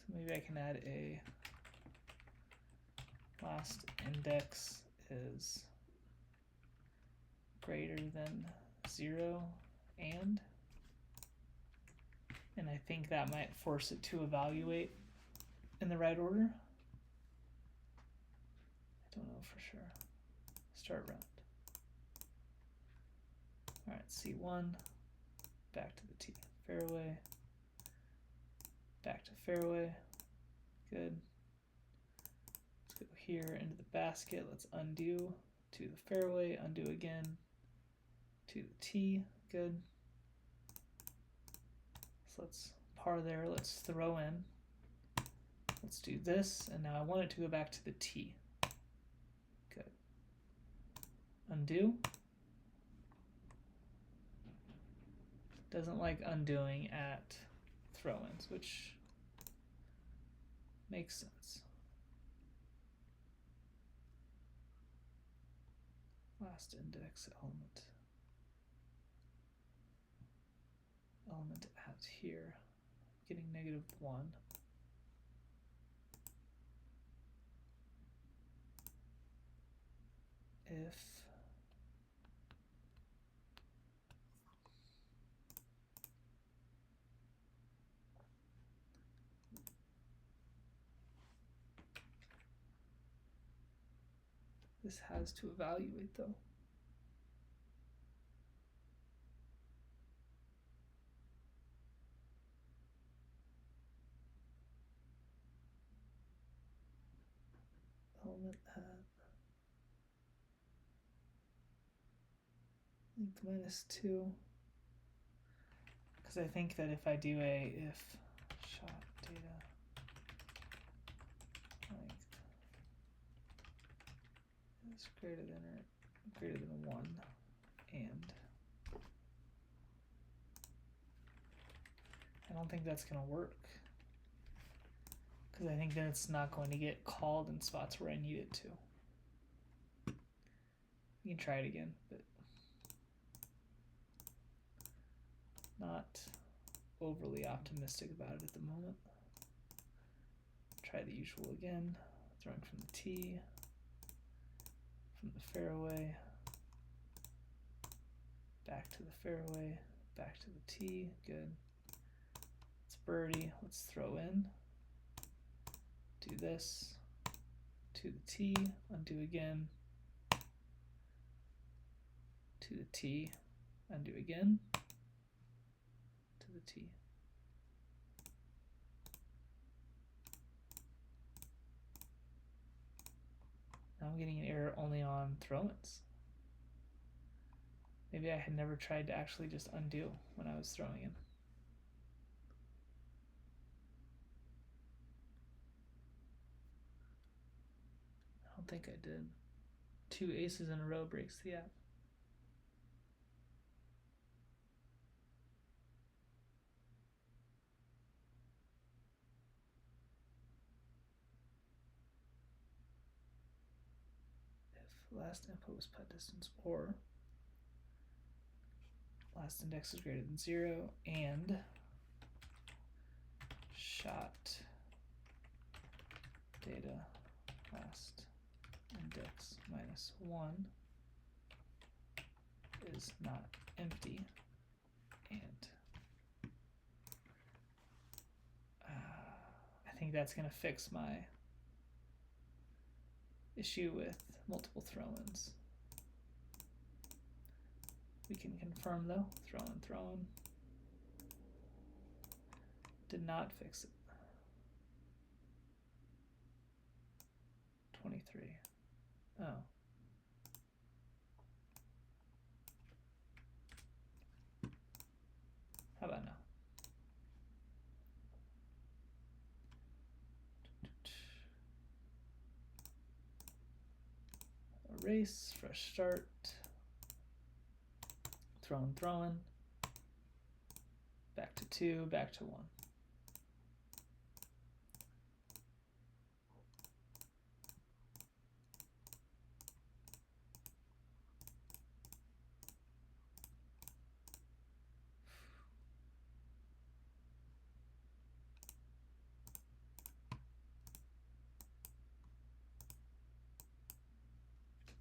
So maybe I can add a last index is greater than 0 and I think that might force it to evaluate in the right order. I don't know for sure. Start round. All right, C1, back to the T, fairway, back to fairway, good. Let's go here into the basket, let's undo to the fairway, undo again, to the T, good. So let's par there, let's throw in. Let's do this, and now I want it to go back to the T. Good. Undo. Doesn't like undoing at throw-ins, which makes sense. Last index element at here, getting -1. If this has to evaluate though. Element at length -2, because I think that if I do if shot data length is greater than 1 and I don't think that's going to work, because I think that it's not going to get called in spots where I need it to. You can try it again, but not overly optimistic about it at the moment. Try the usual again, throwing from the T, from the fairway, back to the fairway, back to the T, good. It's birdie, let's throw in, do this, to the T, undo again, to the T, undo again, to the T. I'm getting an error only on throw-ins. Maybe I had never tried to actually just undo when I was throwing in. I don't think I did. 2 aces in a row breaks the app. If last input was putt distance or last index is greater than 0 and shot data last index minus 1 is not empty, and I think that's going to fix my issue with multiple throw-ins. We can confirm though, throw-in. Did not fix it. 23. Oh. How about now? Erase, fresh start. Throw-in. Back to 2, back to 1.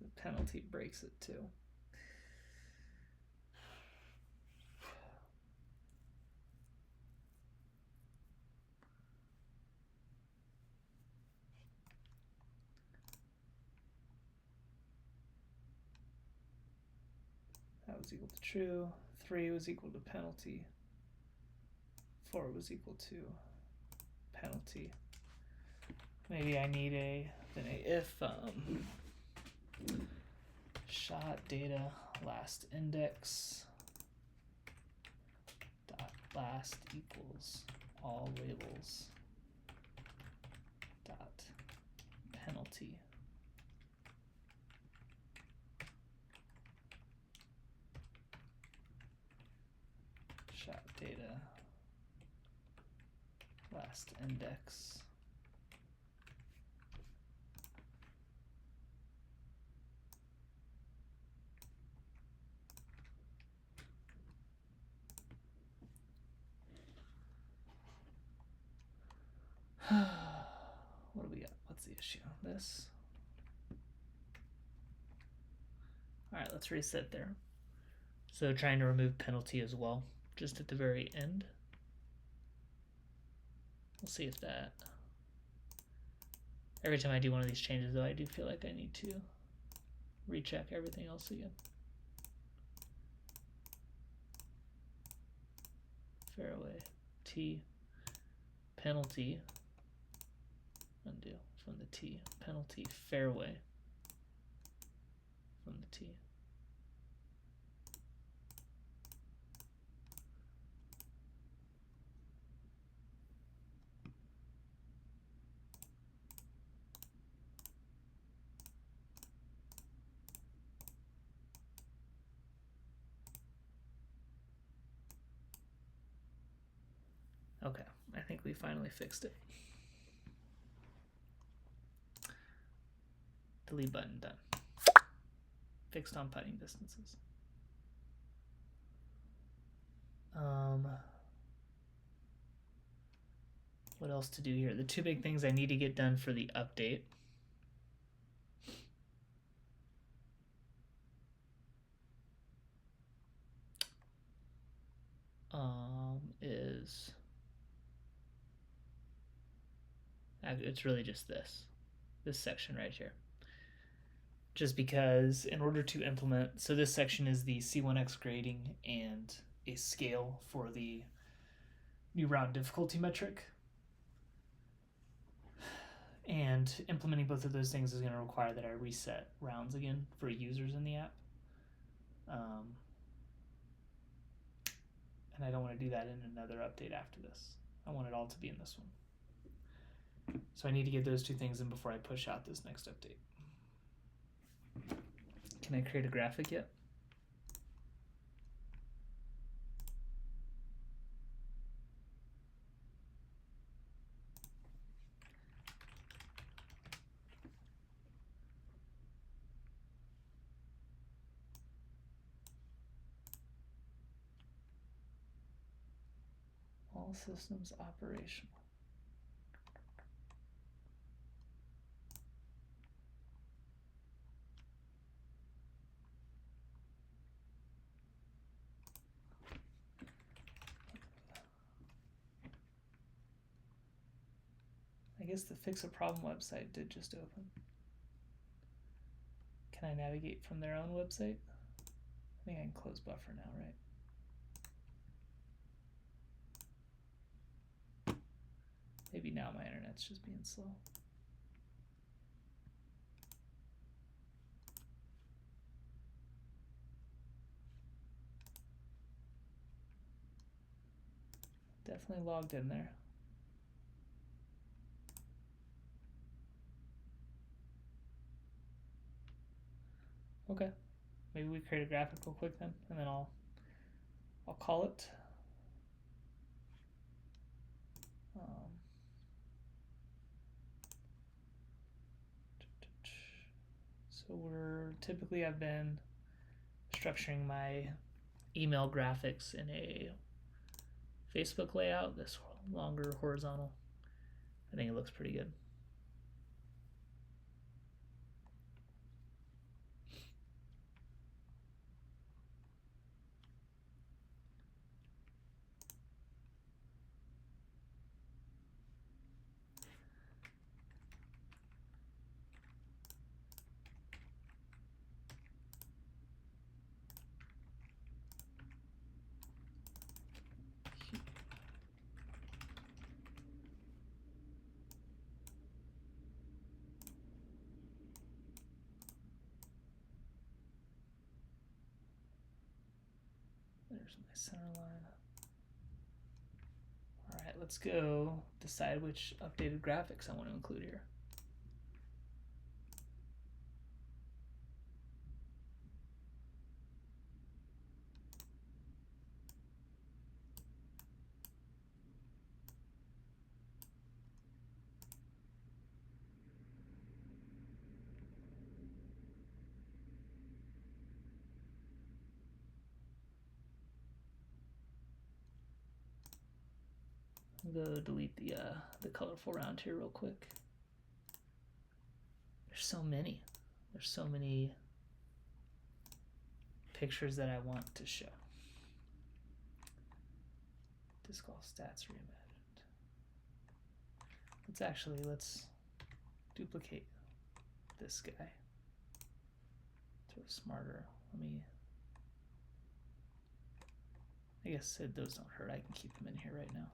The penalty breaks it too. That was equal to true. 3 was equal to penalty. 4 was equal to penalty. Maybe I need a if shot data last index dot last equals all labels dot penalty. Shot data last index what do we got? What's the issue? This. All right, let's reset there. So trying to remove penalty as well, just at the very end. We'll see if that. Every time I do one of these changes though, I do feel like I need to recheck everything else again. Fairway, T, penalty, undo from the T, penalty, fairway from the T. Okay, I think we finally fixed it. Delete button done. Fixed on putting distances. What else to do here? The 2 big things I need to get done for the update is it's really just this section right here. Just because in order to implement, so this section is the C1x grading and a scale for the new round difficulty metric. And And implementing both of those things is going to require that I reset rounds again for users in the app. And I don't want to do that in another update after this. I want it all to be in this one. So I need to get those two things in before I push out this next update. Can I create a graphic yet? All systems operational. I guess the Fix a Problem website did just open. Can I navigate from their own website? I think I can close buffer now, right? Maybe now my internet's just being slow. Definitely logged in there. Okay, maybe we create a graphic real quick then, and then I'll call it. So I've been structuring my email graphics in a Facebook layout, this longer horizontal. I think it looks pretty good. There's my center line. All right, let's go decide which updated graphics I want to include here. Go delete the colorful round here real quick. There's so many. There's so many pictures that I want to show. Disc Golf Stats Reimagined. Let's duplicate this guy. Throw smarter. I guess those don't hurt. I can keep them in here right now.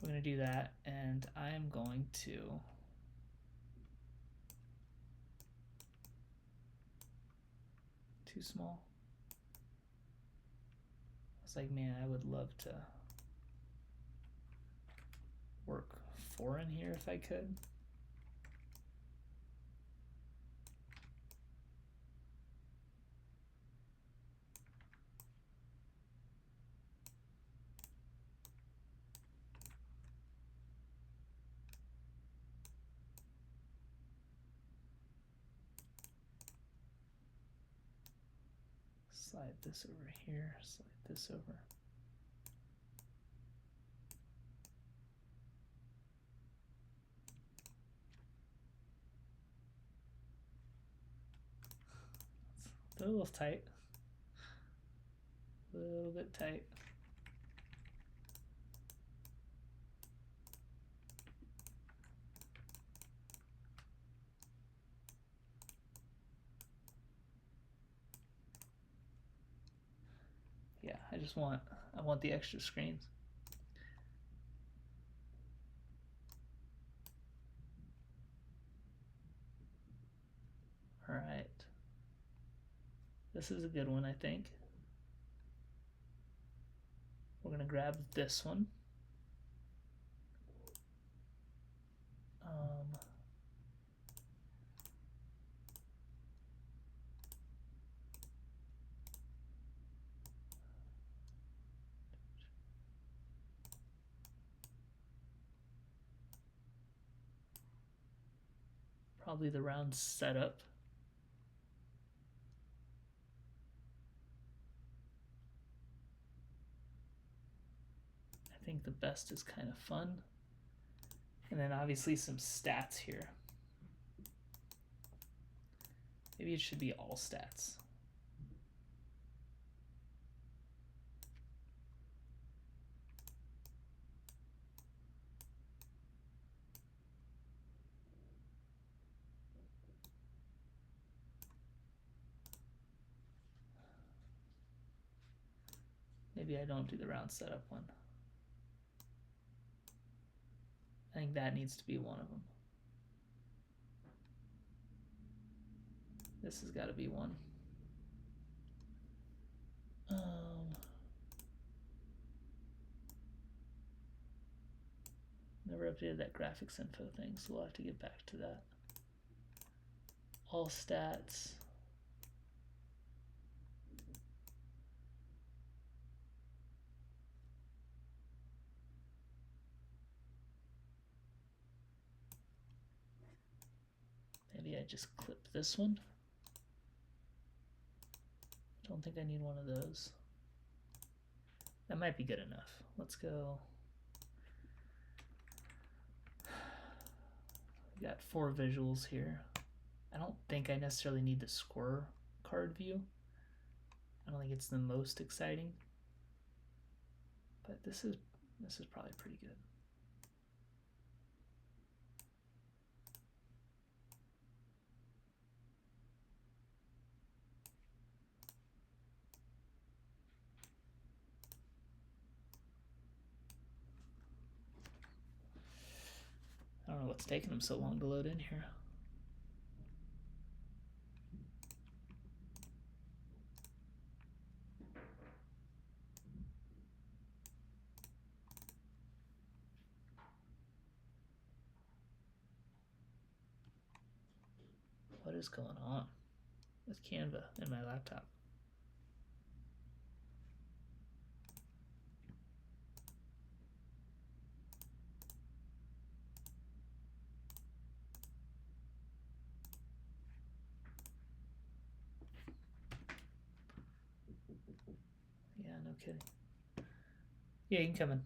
We're going to do that, and I'm going to too small. I was like, man, I would love to work 4 in here if I could. Slide this over here, slide this over. They're a little tight. A little bit tight. Yeah, I want the extra screens. All right. This is a good one, I think. We're going to grab this one. Probably the round setup. I think the best is kind of fun. And then obviously some stats here. Maybe it should be all stats. Maybe I don't do the round setup one. I think that needs to be one of them. This has got to be one. Never updated that graphics info thing, so we'll have to get back to that. All stats. Maybe I just clip this one. I don't think I need one of those. That might be good enough. Let's go. We got 4 visuals here. I don't think I necessarily need the score card view. I don't think it's the most exciting, but this is probably pretty good. I don't know what's taking them so long to load in here. What is going on with Canva in my laptop? Yeah, no kidding. Yeah, you can come in.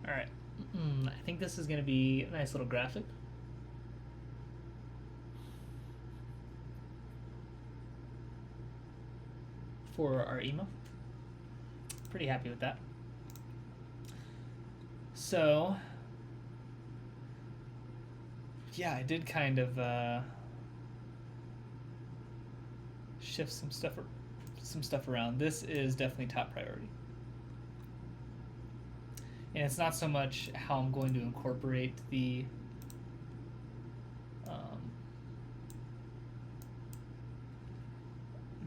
All right. I think this is going to be a nice little graphic. For our email. Pretty happy with that. So, yeah, I did kind of shift some stuff around. This is definitely top priority. And it's not so much how I'm going to incorporate the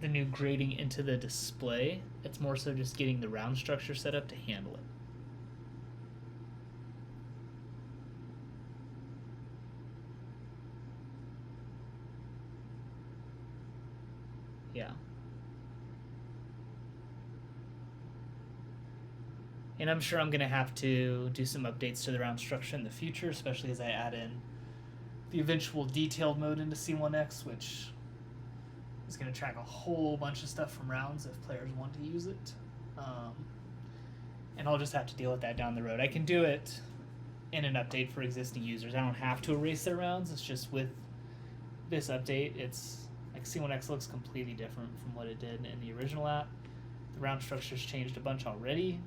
new grading into the display. It's more so just getting the round structure set up to handle it. Yeah. And I'm sure I'm going to have to do some updates to the round structure in the future, especially as I add in the eventual detailed mode into C1x, which is going to track a whole bunch of stuff from rounds if players want to use it. And I'll just have to deal with that down the road. I can do it in an update for existing users. I don't have to erase their rounds. It's just with this update, it's like C1x looks completely different from what it did in the original app. The round structure's changed a bunch already.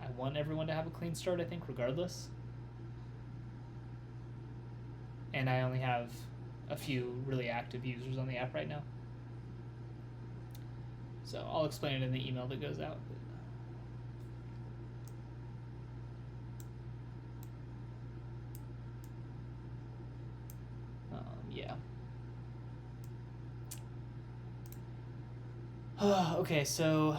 I want everyone to have a clean start, I think, regardless. And I only have a few really active users on the app right now. So I'll explain it in the email that goes out. Yeah. Okay, so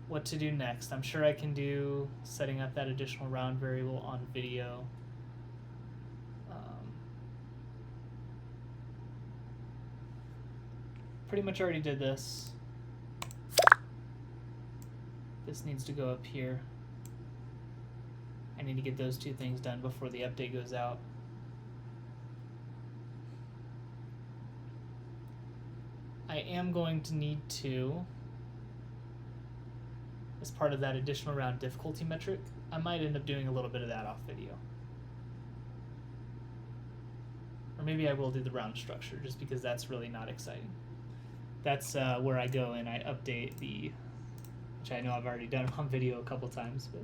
what to do next? I'm sure I can do setting up that additional round variable on video. Pretty much already did this. This needs to go up here. I need to get those two things done before the update goes out. I am going to need to, as part of that additional round difficulty metric, I might end up doing a little bit of that off video. Or maybe I will do the round structure, just because that's really not exciting. That's where I go and I update the, which I know I've already done on video a couple times, but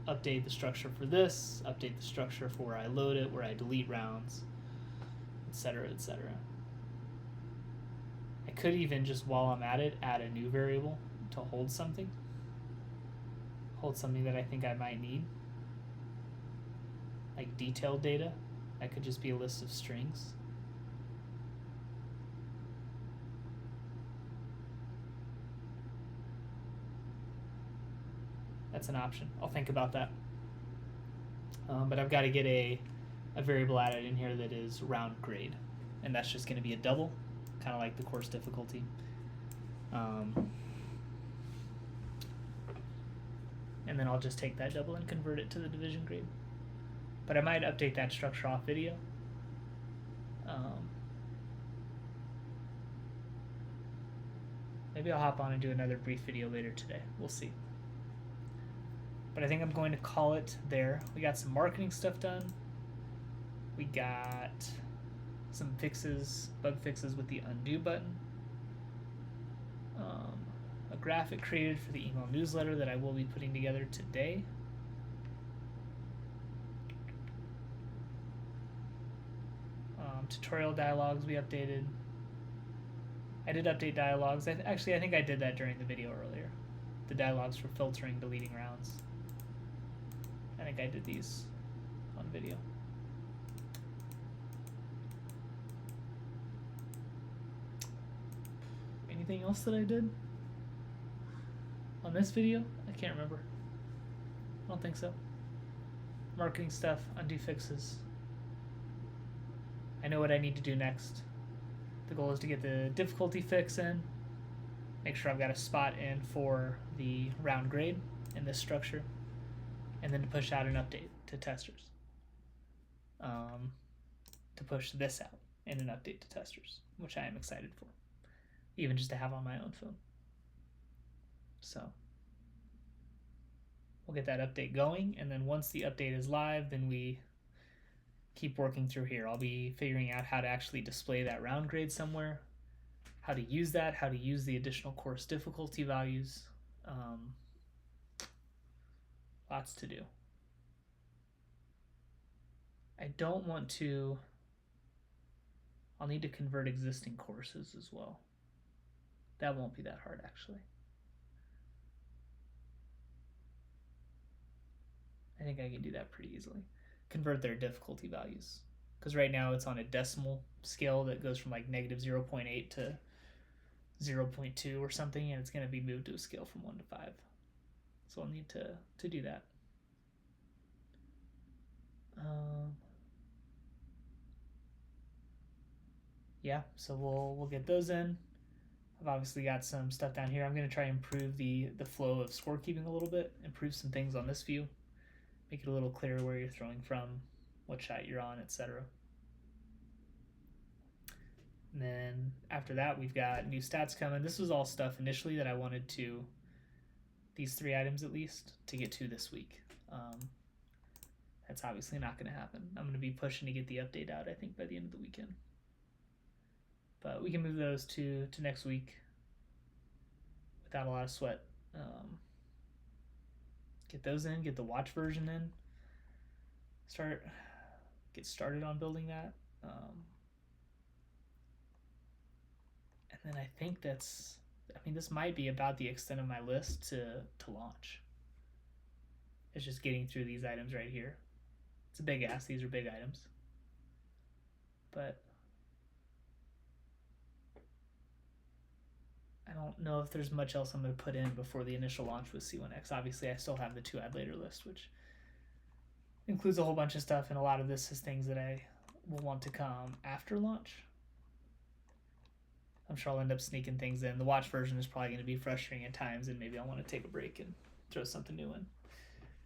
update the structure for this, update the structure for where I load it, where I delete rounds, etc., etc. I could even, just while I'm at it, add a new variable to hold something that I think I might need, like detailed data. That could just be a list of strings. That's an option. I'll think about that. But I've got to get a variable added in here that is round grade, and that's just going to be a double, kind of like the course difficulty. And then I'll just take that double and convert it to the division grade. But I might update that structure off video. Maybe I'll hop on and do another brief video later today. We'll see. But I think I'm going to call it there. We got some marketing stuff done. We got some fixes, bug fixes with the undo button. A graphic created for the email newsletter that I will be putting together today. Tutorial dialogues we updated. I did update dialogues. Actually, I think I did that during the video earlier. The dialogues for filtering, deleting rounds. I think I did these on video. Anything else that I did on this video? I can't remember. I don't think so. Marketing stuff, undo fixes. I know what I need to do next. The goal is to get the difficulty fix in, make sure I've got a spot in for the round grade in this structure, and then to push out an update to testers. To push this out in an update to testers, which I am excited for, even just to have on my own phone. So we'll get that update going, and then once the update is live, then we keep working through here. I'll be figuring out how to actually display that round grade somewhere, how to use that, how to use the additional course difficulty values. Lots to do. I don't want to. I'll need to convert existing courses as well. That won't be that hard, actually. I think I can do that pretty easily. Convert their difficulty values. Because right now it's on a decimal scale that goes from like negative 0.8 to 0.2 or something, and it's going to be moved to a scale from 1 to 5. So I'll need to do that. Yeah, so we'll get those in. I've obviously got some stuff down here. I'm going to try and improve the flow of scorekeeping a little bit, improve some things on this view, make it a little clearer where you're throwing from, what shot you're on, etc. And then after that, we've got new stats coming. This was all stuff initially that I wanted to, these 3 items at least, to get to this week. That's obviously not going to happen. I'm going to be pushing to get the update out, I think, by the end of the weekend. But we can move those to next week without a lot of sweat. Get those in, get the watch version in, get started on building that. And then I think this might be about the extent of my list to launch. It's just getting through these items right here. It's a big ask, these are big items. But I don't know if there's much else I'm going to put in before the initial launch with C1x. Obviously, I still have the to add later list, which includes a whole bunch of stuff, and a lot of this is things that I will want to come after launch. I'm sure I'll end up sneaking things in. The watch version is probably going to be frustrating at times, and maybe I'll want to take a break and throw something new in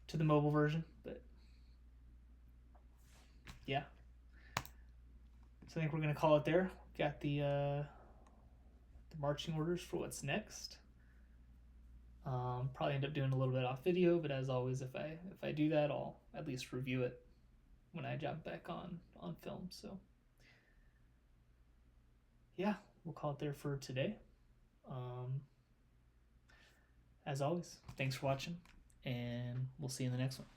to the mobile version. But yeah, so I think we're going to call it there. Got the marching orders for what's next. Probably end up doing a little bit off video, but as always, if I do that, I'll at least review it when I jump back on film. So yeah, we'll call it there for today. As always, thanks for watching, and we'll see you in the next one.